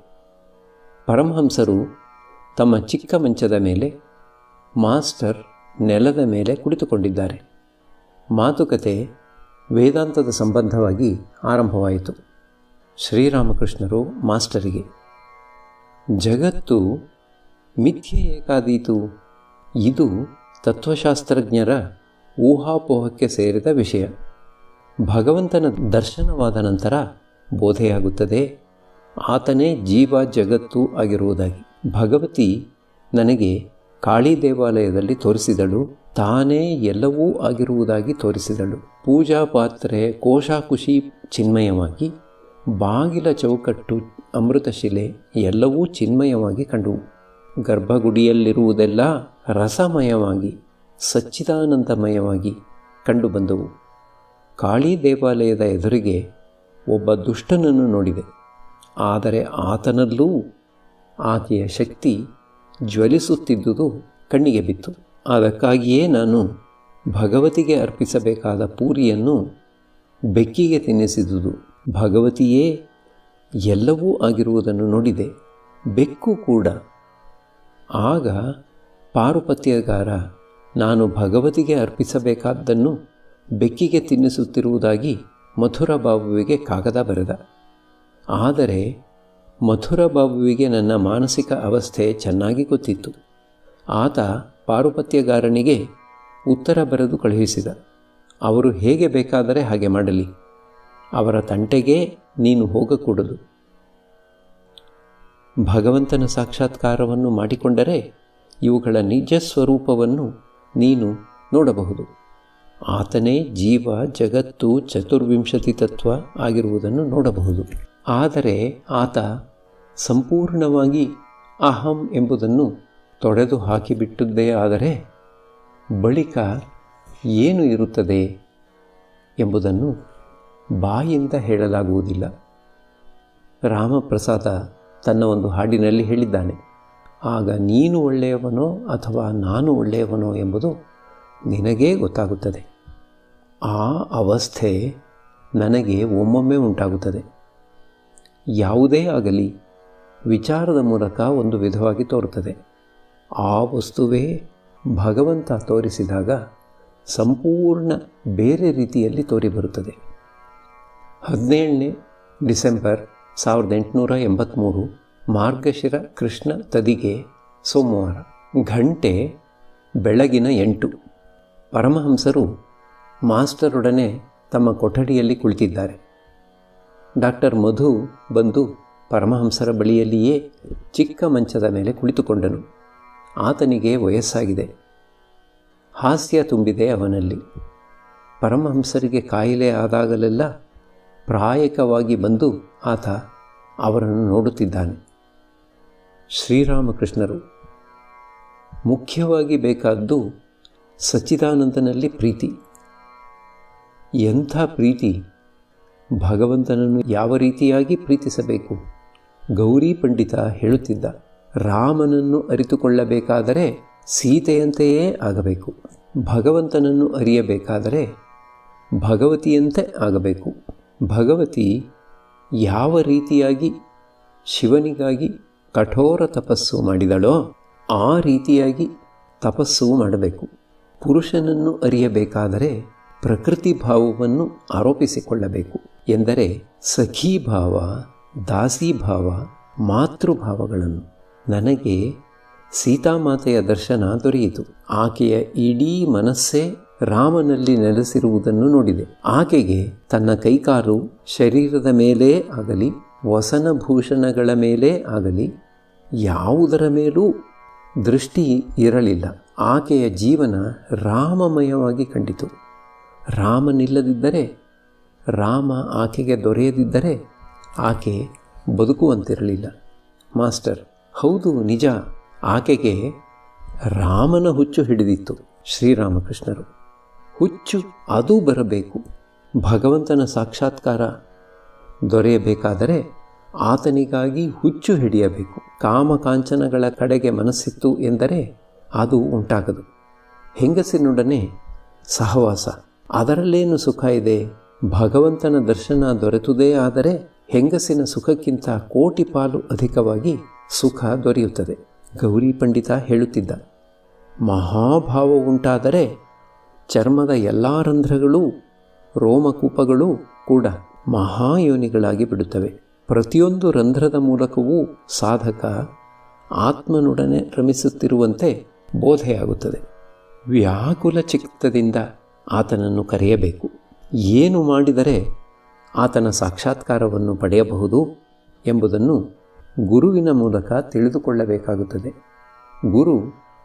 ಪರಮಹಂಸರು ತಮ್ಮ ಚಿಕ್ಕ ಮಂಚದ ಮೇಲೆ, ಮಾಸ್ಟರ್ ನೆಲದ ಮೇಲೆ ಕುಳಿತುಕೊಂಡಿದ್ದಾರೆ. ಮಾತುಕತೆ ವೇದಾಂತದ ಸಂಬಂಧವಾಗಿ ಆರಂಭವಾಯಿತು. ಶ್ರೀರಾಮಕೃಷ್ಣರು ಮಾಸ್ಟರಿಗೆ, ಜಗತ್ತು ಮಿಥ್ಯೆ ಏಕಾದೀತು. ಇದು ತತ್ವಶಾಸ್ತ್ರಜ್ಞರ ಊಹಾಪೋಹಕ್ಕೆ ಸೇರಿದ ವಿಷಯ. ಭಗವಂತನ ದರ್ಶನವಾದ ನಂತರ ಬೋಧೆಯಾಗುತ್ತದೆ ಆತನೇ ಜೀವ ಜಗತ್ತು ಆಗಿರುವುದಾಗಿ. ಭಗವತಿ ನನಗೆ ಕಾಳಿ ದೇವಾಲಯದಲ್ಲಿ ತೋರಿಸಿದಳು, ತಾನೇ ಎಲ್ಲವೂ ಆಗಿರುವುದಾಗಿ ತೋರಿಸಿದಳು. ಪೂಜಾ ಪಾತ್ರೆ ಕೋಶಾಕುಶಿ ಚಿನ್ಮಯವಾಗಿ, ಬಾಗಿಲ ಚೌಕಟ್ಟು ಅಮೃತಶಿಲೆ ಎಲ್ಲವೂ ಚಿನ್ಮಯವಾಗಿ ಕಂಡುವು. ಗರ್ಭಗುಡಿಯಲ್ಲಿರುವುದೆಲ್ಲ ರಸಮಯವಾಗಿ ಸಚ್ಚಿದಾನಂದಮಯವಾಗಿ ಕಂಡುಬಂದವು. ಕಾಳಿ ದೇವಾಲಯದ ಎದುರಿಗೆ ಒಬ್ಬ ದುಷ್ಟನನ್ನು ನೋಡಿದೆ. ಆದರೆ ಆತನಲ್ಲೂ ಆಕೆಯ ಶಕ್ತಿ ಜ್ವಲಿಸುತ್ತಿದ್ದುದು ಕಣ್ಣಿಗೆ ಬಿತ್ತು. ಅದಕ್ಕಾಗಿಯೇ ನಾನು ಭಗವತಿಗೆ ಅರ್ಪಿಸಬೇಕಾದ ಪೂರಿಯನ್ನು ಬೆಕ್ಕಿಗೆ ತಿನ್ನಿಸಿದುದು. ಭಗವತಿಯೇ ಎಲ್ಲವೂ ಆಗಿರುವುದನ್ನು ನೋಡಿದೆ, ಬೆಕ್ಕು ಕೂಡ. ಆಗ ಪಾರುಪತ್ಯಗಾರ ನಾನು ಭಗವತಿಗೆ ಅರ್ಪಿಸಬೇಕಾದ್ದನ್ನು ಬೆಕ್ಕಿಗೆ ತಿನ್ನಿಸುತ್ತಿರುವುದಾಗಿ ಮಥುರಬಾಬುವಿಗೆ ಕಾಗದ ಬರೆದ. ಆದರೆ ಮಥುರಬಾಬುವಿಗೆ ನನ್ನ ಮಾನಸಿಕ ಅವಸ್ಥೆ ಚೆನ್ನಾಗಿ ಗೊತ್ತಿತ್ತು. ಆತ ಪಾರುಪತ್ಯಗಾರನಿಗೆ ಉತ್ತರ ಬರೆದು ಕಳುಹಿಸಿದ. ಅವರು ಹೇಗೆ ಬೇಕಾದರೆ ಹಾಗೆ ಮಾಡಲಿ, ಅವರ ತಂಟೆಗೆ ನೀನು ಹೋಗಕೂಡದು. ಭಗವಂತನ ಸಾಕ್ಷಾತ್ಕಾರವನ್ನು ಮಾಡಿಕೊಂಡರೆ ಇವುಗಳ ನಿಜ ಸ್ವರೂಪವನ್ನು ನೀನು ನೋಡಬಹುದು. ಆತನೇ ಜೀವ ಜಗತ್ತು ಚತುರ್ವಿಂಶತಿ ತತ್ವ ಆಗಿರುವುದನ್ನು ನೋಡಬಹುದು. ಆದರೆ ಆತ ಸಂಪೂರ್ಣವಾಗಿ ಅಹಂ ಎಂಬುದನ್ನು ತೊಡೆದು ಹಾಕಿಬಿಟ್ಟದ್ದೇ ಆದರೆ ಬಳಿಕ ಏನು ಇರುತ್ತದೆ ಎಂಬುದನ್ನು ಬಾಯಿಂದ ಹೇಳಲಾಗುವುದಿಲ್ಲ. ರಾಮಪ್ರಸಾದ ತನ್ನ ಒಂದು ಹಾಡಿನಲ್ಲಿ ಹೇಳಿದ್ದಾನೆ, ಆಗ ನೀನು ಒಳ್ಳೆಯವನೋ ಅಥವಾ ನಾನು ಒಳ್ಳೆಯವನೋ ಎಂಬುದು ನಿನಗೇ ಗೊತ್ತಾಗುತ್ತದೆ. ಆ ಅವಸ್ಥೆ ನನಗೆ ಒಮ್ಮೊಮ್ಮೆ ಉಂಟಾಗುತ್ತದೆ. ಯಾವುದೇ ಆಗಲಿ ವಿಚಾರದ ಮೂಲಕ ಒಂದು ವಿಧವಾಗಿ ತೋರುತ್ತದೆ. ಆ ವಸ್ತುವೇ ಭಗವಂತ ತೋರಿಸಿದಾಗ ಸಂಪೂರ್ಣ ಬೇರೆ ರೀತಿಯಲ್ಲಿ ತೋರಿಬರುತ್ತದೆ. 17ನೇ ಡಿಸೆಂಬರ್ 1883 ಮಾರ್ಗಶಿರ ಕೃಷ್ಣ ತದಿಗೆ ಸೋಮವಾರ. ಗಂಟೆ ಬೆಳಗಿನ 8. ಪರಮಹಂಸರು ಮಾಸ್ಟರೊಡನೆ ತಮ್ಮ ಕೊಠಡಿಯಲ್ಲಿ ಕುಳಿತಿದ್ದಾರೆ. ಡಾಕ್ಟರ್ ಮಧು ಬಂದು ಪರಮಹಂಸರ ಬಳಿಯಲ್ಲಿಯೇ ಚಿಕ್ಕ ಮಂಚದ ಮೇಲೆ ಕುಳಿತುಕೊಂಡನು. ಆತನಿಗೆ ವಯಸ್ಸಾಗಿದೆ, ಹಾಸ್ಯ ತುಂಬಿದೆ ಅವನಲ್ಲಿ. ಪರಮಹಂಸರಿಗೆ ಕಾಯಿಲೆ ಆದಾಗಲೆಲ್ಲ ಪ್ರಾಯಕವಾಗಿ ಬಂದು ಆತ ಅವರನ್ನು ನೋಡುತ್ತಿದ್ದಾನೆ. ಶ್ರೀರಾಮಕೃಷ್ಣರು, ಮುಖ್ಯವಾಗಿ ಬೇಕಾದ್ದು ಸಚ್ಚಿದಾನಂದನಲ್ಲಿ ಪ್ರೀತಿ. ಎಂಥ ಪ್ರೀತಿ! ಭಗವಂತನನ್ನು ಯಾವ ರೀತಿಯಾಗಿ ಪ್ರೀತಿಸಬೇಕು? ಗೌರಿ ಪಂಡಿತ ಹೇಳುತ್ತಿದ್ದ, ರಾಮನನ್ನು ಅರಿತುಕೊಳ್ಳಬೇಕಾದರೆ ಸೀತೆಯಂತೆಯೇ ಆಗಬೇಕು, ಭಗವಂತನನ್ನು ಅರಿಯಬೇಕಾದರೆ ಭಗವತಿಯಂತೆ ಆಗಬೇಕು. ಭಗವತಿ ಯಾವ ರೀತಿಯಾಗಿ ಶಿವನಿಗಾಗಿ ಕಠೋರ ತಪಸ್ಸು ಮಾಡಿದಳೋ ಆ ರೀತಿಯಾಗಿ ತಪಸ್ಸು ಮಾಡಬೇಕು. ಪುರುಷನನ್ನು ಅರಿಯಬೇಕಾದರೆ ಪ್ರಕೃತಿ ಭಾವವನ್ನು ಆರೋಪಿಸಿಕೊಳ್ಳಬೇಕು. ಎಂದರೆ ಸಖೀಭಾವ, ದಾಸೀಭಾವ, ಮಾತೃಭಾವಗಳನ್ನು. ನನಗೆ ಸೀತಾಮಾತೆಯ ದರ್ಶನ ದೊರೆಯಿತು. ಆಕೆಯ ಇಡೀ ಮನಸ್ಸೇ ರಾಮನಲ್ಲಿ ನೆಲೆಸಿರುವುದನ್ನು ನೋಡಿದೆ. ಆಕೆಗೆ ತನ್ನ ಕೈಕಾಲು ಶರೀರದ ಮೇಲೇ ಆಗಲಿ, ವಸನಭೂಷಣಗಳ ಮೇಲೇ ಆಗಲಿ ಯಾವುದರ ಮೇಲೂ ದೃಷ್ಟಿ ಇರಲಿಲ್ಲ. ಆಕೆಯ ಜೀವನ ರಾಮಮಯವಾಗಿ ಕಂಡಿತು. ರಾಮನಿಲ್ಲದಿದ್ದರೆ, ರಾಮ ಆಕೆಗೆ ದೊರೆಯದಿದ್ದರೆ ಆಕೆ ಬದುಕುವಂತಿರಲಿಲ್ಲ. ಮಾಸ್ಟರ್: ಹೌದು, ನಿಜ. ಆಕೆಗೆ ರಾಮನ ಹುಚ್ಚು ಹಿಡಿದಿತ್ತು. ಶ್ರೀರಾಮಕೃಷ್ಣರು: ಹುಚ್ಚು ಅದೂ ಬರಬೇಕು. ಭಗವಂತನ ಸಾಕ್ಷಾತ್ಕಾರ ದೊರೆಯಬೇಕಾದರೆ ಆತನಿಗಾಗಿ ಹುಚ್ಚು ಹಿಡಿಯಬೇಕು. ಕಾಮಕಾಂಚನಗಳ ಕಡೆಗೆ ಮನಸ್ಸಿತ್ತು ಎಂದರೆ ಅದು ಉಂಟಾಗದು. ಹೆಂಗಸಿನೊಡನೆ ಸಹವಾಸ, ಅದರಲ್ಲೇನು ಸುಖ ಇದೆ? ಭಗವಂತನ ದರ್ಶನ ದೊರೆತುದೇ ಆದರೆ ಹೆಂಗಸಿನ ಸುಖಕ್ಕಿಂತ ಕೋಟಿ ಪಾಲು ಅಧಿಕವಾಗಿ ಸುಖ ದೊರೆಯುತ್ತದೆ. ಗೌರಿ ಪಂಡಿತ ಹೇಳುತ್ತಿದ್ದ, ಮಹಾಭಾವ ಉಂಟಾದರೆ ಚರ್ಮದ ಎಲ್ಲ ರಂಧ್ರಗಳೂ ರೋಮಕೂಪಗಳೂ ಕೂಡ ಮಹಾಯೋನಿಗಳಾಗಿ ಬಿಡುತ್ತವೆ. ಪ್ರತಿಯೊಂದು ರಂಧ್ರದ ಮೂಲಕವೂ ಸಾಧಕ ಆತ್ಮನೊಡನೆ ರಮಿಸುತ್ತಿರುವಂತೆ ಬೋಧೆಯಾಗುತ್ತದೆ. ವ್ಯಾಕುಲ ಚಿತ್ತದಿಂದ ಆತನನ್ನು ಕರೆಯಬೇಕು. ಏನು ಮಾಡಿದರೆ ಆತನ ಸಾಕ್ಷಾತ್ಕಾರವನ್ನು ಪಡೆಯಬಹುದು ಎಂಬುದನ್ನು ಗುರುವಿನ ಮೂಲಕ ತಿಳಿದುಕೊಳ್ಳಬೇಕಾಗುತ್ತದೆ. ಗುರು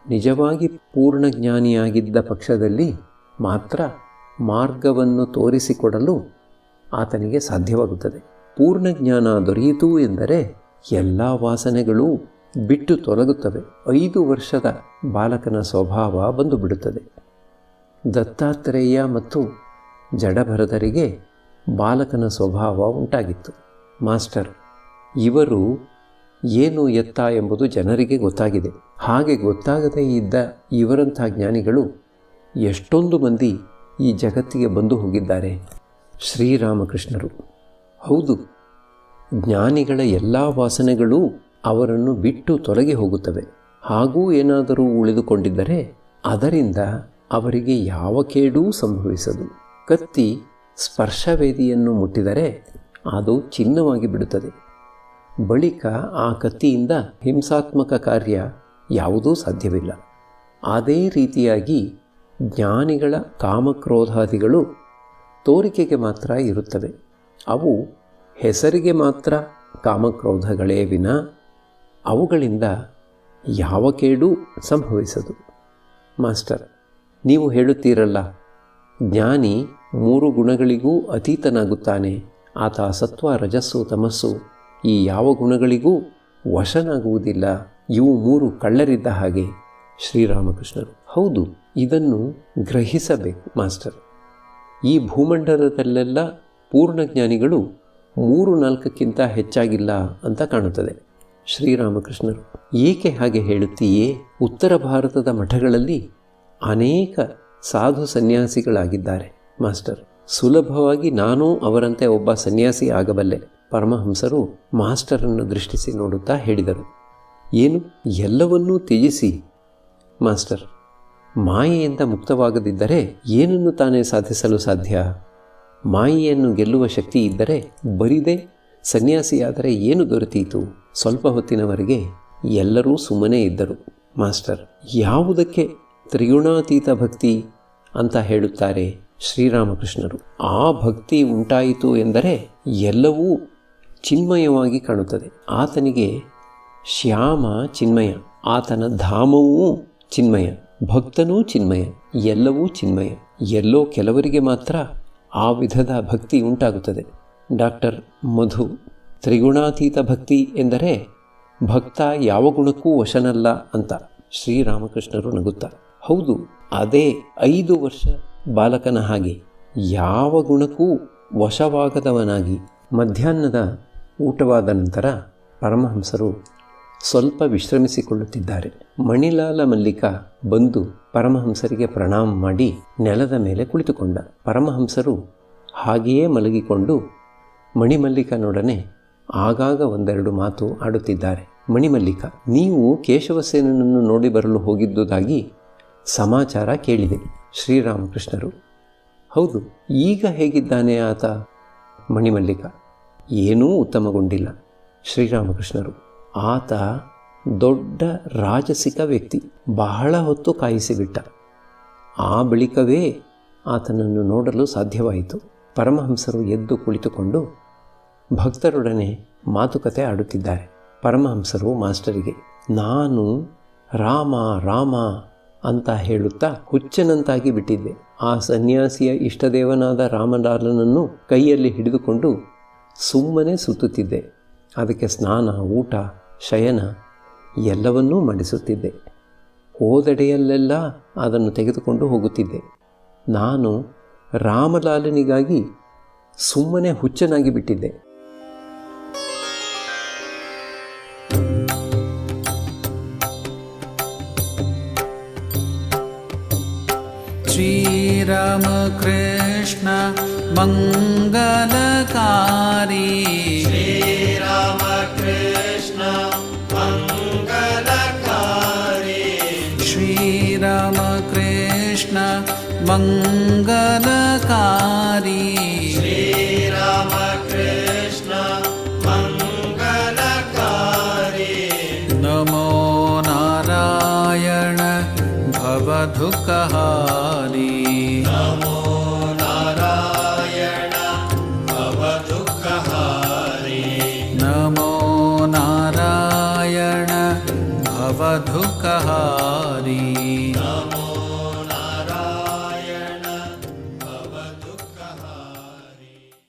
ನಿಜವಾಗಿ ಪೂರ್ಣಜ್ಞಾನಿಯಾಗಿದ್ದ ಪಕ್ಷದಲ್ಲಿ ಮಾತ್ರ ಮಾರ್ಗವನ್ನು ತೋರಿಸಿಕೊಡಲು ಆತನಿಗೆ ಸಾಧ್ಯವಾಗುತ್ತದೆ. ಪೂರ್ಣಜ್ಞಾನ ದೊರೆಯಿತು ಎಂದರೆ ಎಲ್ಲ ವಾಸನೆಗಳೂ ಬಿಟ್ಟು ತೊಲಗುತ್ತವೆ. 5 ವರ್ಷದ ಬಾಲಕನ ಸ್ವಭಾವ ಬಂದು ಬಿಡುತ್ತದೆ. ದತ್ತಾತ್ರೇಯ ಮತ್ತು ಜಡಭರತರಿಗೆ ಬಾಲಕನ ಸ್ವಭಾವ ಉಂಟಾಗಿತ್ತು. ಮಾಸ್ಟರ್: ಇವರು ಏನು ಎತ್ತ ಎಂಬುದು ಜನರಿಗೆ ಗೊತ್ತಾಗಿದೆ. ಹಾಗೆ ಗೊತ್ತಾಗದೇ ಇದ್ದ ಇವರಂಥ ಜ್ಞಾನಿಗಳು ಎಷ್ಟೊಂದು ಮಂದಿ ಈ ಜಗತ್ತಿಗೆ ಬಂದು ಹೋಗಿದ್ದಾರೆ. ಶ್ರೀರಾಮಕೃಷ್ಣರು: ಹೌದು, ಜ್ಞಾನಿಗಳ ಎಲ್ಲ ವಾಸನೆಗಳೂ ಅವರನ್ನು ಬಿಟ್ಟು ತೊಲಗಿ ಹೋಗುತ್ತವೆ. ಹಾಗೂ ಏನಾದರೂ ಉಳಿದುಕೊಂಡಿದ್ದರೆ ಅದರಿಂದ ಅವರಿಗೆ ಯಾವ ಕೇಡೂ ಸಂಭವಿಸದು. ಕತ್ತಿ ಸ್ಪರ್ಶವೇದಿಯನ್ನು ಮುಟ್ಟಿದರೆ ಅದು ಚಿನ್ನವಾಗಿ ಬಿಡುತ್ತದೆ. ಬಳಿಕ ಆ ಕತ್ತಿಯಿಂದ ಹಿಂಸಾತ್ಮಕ ಕಾರ್ಯ ಯಾವುದೂ ಸಾಧ್ಯವಿಲ್ಲ. ಅದೇ ರೀತಿಯಾಗಿ ಜ್ಞಾನಿಗಳ ಕಾಮಕ್ರೋಧಾದಿಗಳು ತೋರಿಕೆಗೆ ಮಾತ್ರ ಇರುತ್ತವೆ. ಅವು ಹೆಸರಿಗೆ ಮಾತ್ರ ಕಾಮಕ್ರೋಧಗಳೇ ವಿನ ಅವುಗಳಿಂದ ಯಾವ ಕೇಡೂ ಸಂಭವಿಸದು. ಮಾಸ್ಟರ್: ನೀವು ಹೇಳುತ್ತೀರಲ್ಲ, ಜ್ಞಾನಿ 3 ಗುಣಗಳಿಗೂ ಅತೀತನಾಗುತ್ತಾನೆ. ಆತ ಸತ್ವ, ರಜಸ್ಸು, ತಮಸ್ಸು ಈ ಯಾವ ಗುಣಗಳಿಗೂ ವಶನಾಗುವುದಿಲ್ಲ. ಇವು 3 ಕಳ್ಳರಿದ್ದ ಹಾಗೆ. ಶ್ರೀರಾಮಕೃಷ್ಣರು: ಹೌದು, ಇದನ್ನು ಗ್ರಹಿಸಬೇಕು ಮಾಸ್ಟರ್. ಈ ಭೂಮಂಡಲದಲ್ಲೆಲ್ಲ ಪೂರ್ಣಜ್ಞಾನಿಗಳು 3-4ಕ್ಕಿಂತ ಹೆಚ್ಚಾಗಿಲ್ಲ ಅಂತ ಕಾಣುತ್ತದೆ. ಶ್ರೀರಾಮಕೃಷ್ಣರು: ಏಕೆ ಹಾಗೆ ಹೇಳುತ್ತೀಯೇ? ಉತ್ತರ ಭಾರತದ ಮಠಗಳಲ್ಲಿ ಅನೇಕ ಸಾಧು ಸನ್ಯಾಸಿಗಳಾಗಿದ್ದಾರೆ ಮಾಸ್ಟರ್. ಸುಲಭವಾಗಿ ನಾನೂ ಅವರಂತೆ ಒಬ್ಬ ಸನ್ಯಾಸಿ ಆಗಬಲ್ಲೆ. ಪರಮಹಂಸರು ಮಾಸ್ಟರನ್ನು ದೃಷ್ಟಿಸಿ ನೋಡುತ್ತಾ ಹೇಳಿದರು, ಏನು, ಎಲ್ಲವನ್ನೂ ತ್ಯಜಿಸಿ ಮಾಸ್ಟರ್. ಮಾಯೆಯಿಂದ ಮುಕ್ತವಾಗದಿದ್ದರೆ ಏನನ್ನು ತಾನೇ ಸಾಧಿಸಲು ಸಾಧ್ಯ? ಮಾಯೆಯನ್ನು ಗೆಲ್ಲುವ ಶಕ್ತಿ ಇದ್ದರೆ ಬರಿದೇ ಸನ್ಯಾಸಿಯಾದರೆ ಏನು ದೊರೆತೀತು? ಸ್ವಲ್ಪ ಹೊತ್ತಿನವರೆಗೆ ಎಲ್ಲರೂ ಸುಮ್ಮನೆ ಇದ್ದರು. ಮಾಸ್ಟರ್: ಯಾವುದಕ್ಕೆ ತ್ರಿಗುಣಾತೀತ ಭಕ್ತಿ ಅಂತ ಹೇಳುತ್ತಾರೆ? ಶ್ರೀರಾಮಕೃಷ್ಣರು: ಆ ಭಕ್ತಿ ಉಂಟಾಯಿತು ಎಂದರೆ ಎಲ್ಲವೂ ಚಿನ್ಮಯವಾಗಿ ಕಾಣುತ್ತದೆ. ಆತನಿಗೆ ಶ್ಯಾಮ ಚಿನ್ಮಯ, ಆತನ ಧಾಮವೂ ಚಿನ್ಮಯ, ಭಕ್ತನೂ ಚಿನ್ಮಯ, ಎಲ್ಲವೂ ಚಿನ್ಮಯ. ಎಲ್ಲೋ ಕೆಲವರಿಗೆ ಮಾತ್ರ ಆ ವಿಧದ ಭಕ್ತಿ ಉಂಟಾಗುತ್ತದೆ. ಡಾಕ್ಟರ್ ಮಧು: ತ್ರಿಗುಣಾತೀತ ಭಕ್ತಿ ಎಂದರೆ ಭಕ್ತ ಯಾವ ಗುಣಕ್ಕೂ ವಶನಲ್ಲ ಅಂತ. ಶ್ರೀರಾಮಕೃಷ್ಣರು ನಗುತ್ತಾ: ಹೌದು, ಅದೇ 5 ವರ್ಷ ಬಾಲಕನ ಹಾಗೆ ಯಾವ ಗುಣಕ್ಕೂ ವಶವಾಗದವನಾಗಿ. ಮಧ್ಯಾಹ್ನದ ಊಟವಾದ ನಂತರ ಪರಮಹಂಸರು ಸ್ವಲ್ಪ ವಿಶ್ರಮಿಸಿಕೊಳ್ಳುತ್ತಿದ್ದಾರೆ. ಮಣಿಲಾಲ ಮಲ್ಲಿಕ ಬಂದು ಪರಮಹಂಸರಿಗೆ ಪ್ರಣಾಮ ಮಾಡಿ ನೆಲದ ಮೇಲೆ ಕುಳಿತುಕೊಂಡ. ಪರಮಹಂಸರು ಹಾಗೆಯೇ ಮಲಗಿಕೊಂಡು ಮಣಿಮಲ್ಲಿಕನೊಡನೆ ಆಗಾಗ 1-2 ಮಾತು ಆಡುತ್ತಿದ್ದಾರೆ. ಮಣಿಮಲ್ಲಿಕ, ನೀವು ಕೇಶವಸೇನನನ್ನು ನೋಡಿ ಬರಲು ಹೋಗಿದ್ದುದಾಗಿ ಸಮಾಚಾರ ಕೇಳಿದೆ. ಶ್ರೀರಾಮಕೃಷ್ಣರು, ಹೌದು, ಈಗ ಹೇಗಿದ್ದಾನೆ ಆತ? ಮಣಿಮಲ್ಲಿಕ, ಏನೂ ಉತ್ತಮಗೊಂಡಿಲ್ಲ. ಶ್ರೀರಾಮಕೃಷ್ಣರು, ಆತ ದೊಡ್ಡ ರಾಜಸಿಕ ವ್ಯಕ್ತಿ, ಬಹಳ ಹೊತ್ತು ಕಾಯಿಸಿಬಿಟ್ಟ. ಆ ಬಳಿಕವೇ ಆತನನ್ನು ನೋಡಲು ಸಾಧ್ಯವಾಯಿತು. ಪರಮಹಂಸರು ಎದ್ದು ಕುಳಿತುಕೊಂಡು ಭಕ್ತರೊಡನೆ ಮಾತುಕತೆ ಆಡುತ್ತಿದ್ದಾರೆ. ಪರಮಹಂಸರು ಮಾಸ್ಟರಿಗೆ, ನಾನು ರಾಮ ರಾಮ ಅಂತ ಹೇಳುತ್ತಾ ಹುಚ್ಚನಂತಾಗಿ ಬಿಟ್ಟಿದ್ದೆ. ಆ ಸನ್ಯಾಸಿಯ ಇಷ್ಟದೇವನಾದ ರಾಮಲಾಲನನ್ನು ಕೈಯಲ್ಲಿ ಹಿಡಿದುಕೊಂಡು ಸುಮ್ಮನೆ ಸುತ್ತುತ್ತಿದ್ದೆ. ಅದಕ್ಕೆ ಸ್ನಾನ, ಊಟ, ಶಯನ ಎಲ್ಲವನ್ನೂ ಮಾಡಿಸುತ್ತಿದ್ದೆ. ಹೋದೆಡೆಯಲ್ಲೆಲ್ಲ ಅದನ್ನು ತೆಗೆದುಕೊಂಡು ಹೋಗುತ್ತಿದ್ದೆ. ನಾನು ರಾಮಲಾಲನಿಗಾಗಿ ಸುಮ್ಮನೆ ಹುಚ್ಚನಾಗಿ ಬಿಟ್ಟಿದ್ದೆ. ಶ್ರೀರಾಮ ಕೃಷ್ಣ ಮಂಗಲಕಾರಿ, ಶ್ರೀರಾಮ ಕೃಷ್ಣ ಮಂಗಲಕಾರಿ, ಶ್ರೀರಾಮ ಕೃಷ್ಣ ಮಂಗಲಕಾರಿ, ಶ್ರೀರಾಮ ಕೃಷ್ಣ ಮಂಗಲಕಾರಿ. ನಮೋ ನಾರಾಯಣ ಭವದುಃಖಹಾರಿ, ನಮೋ ನಾರಾಯಣ ಭವದುಃಖಹಾರಿ, ನಮೋ ನಾರಾಯಣ ಭವದುಃಖಹಾರಿ.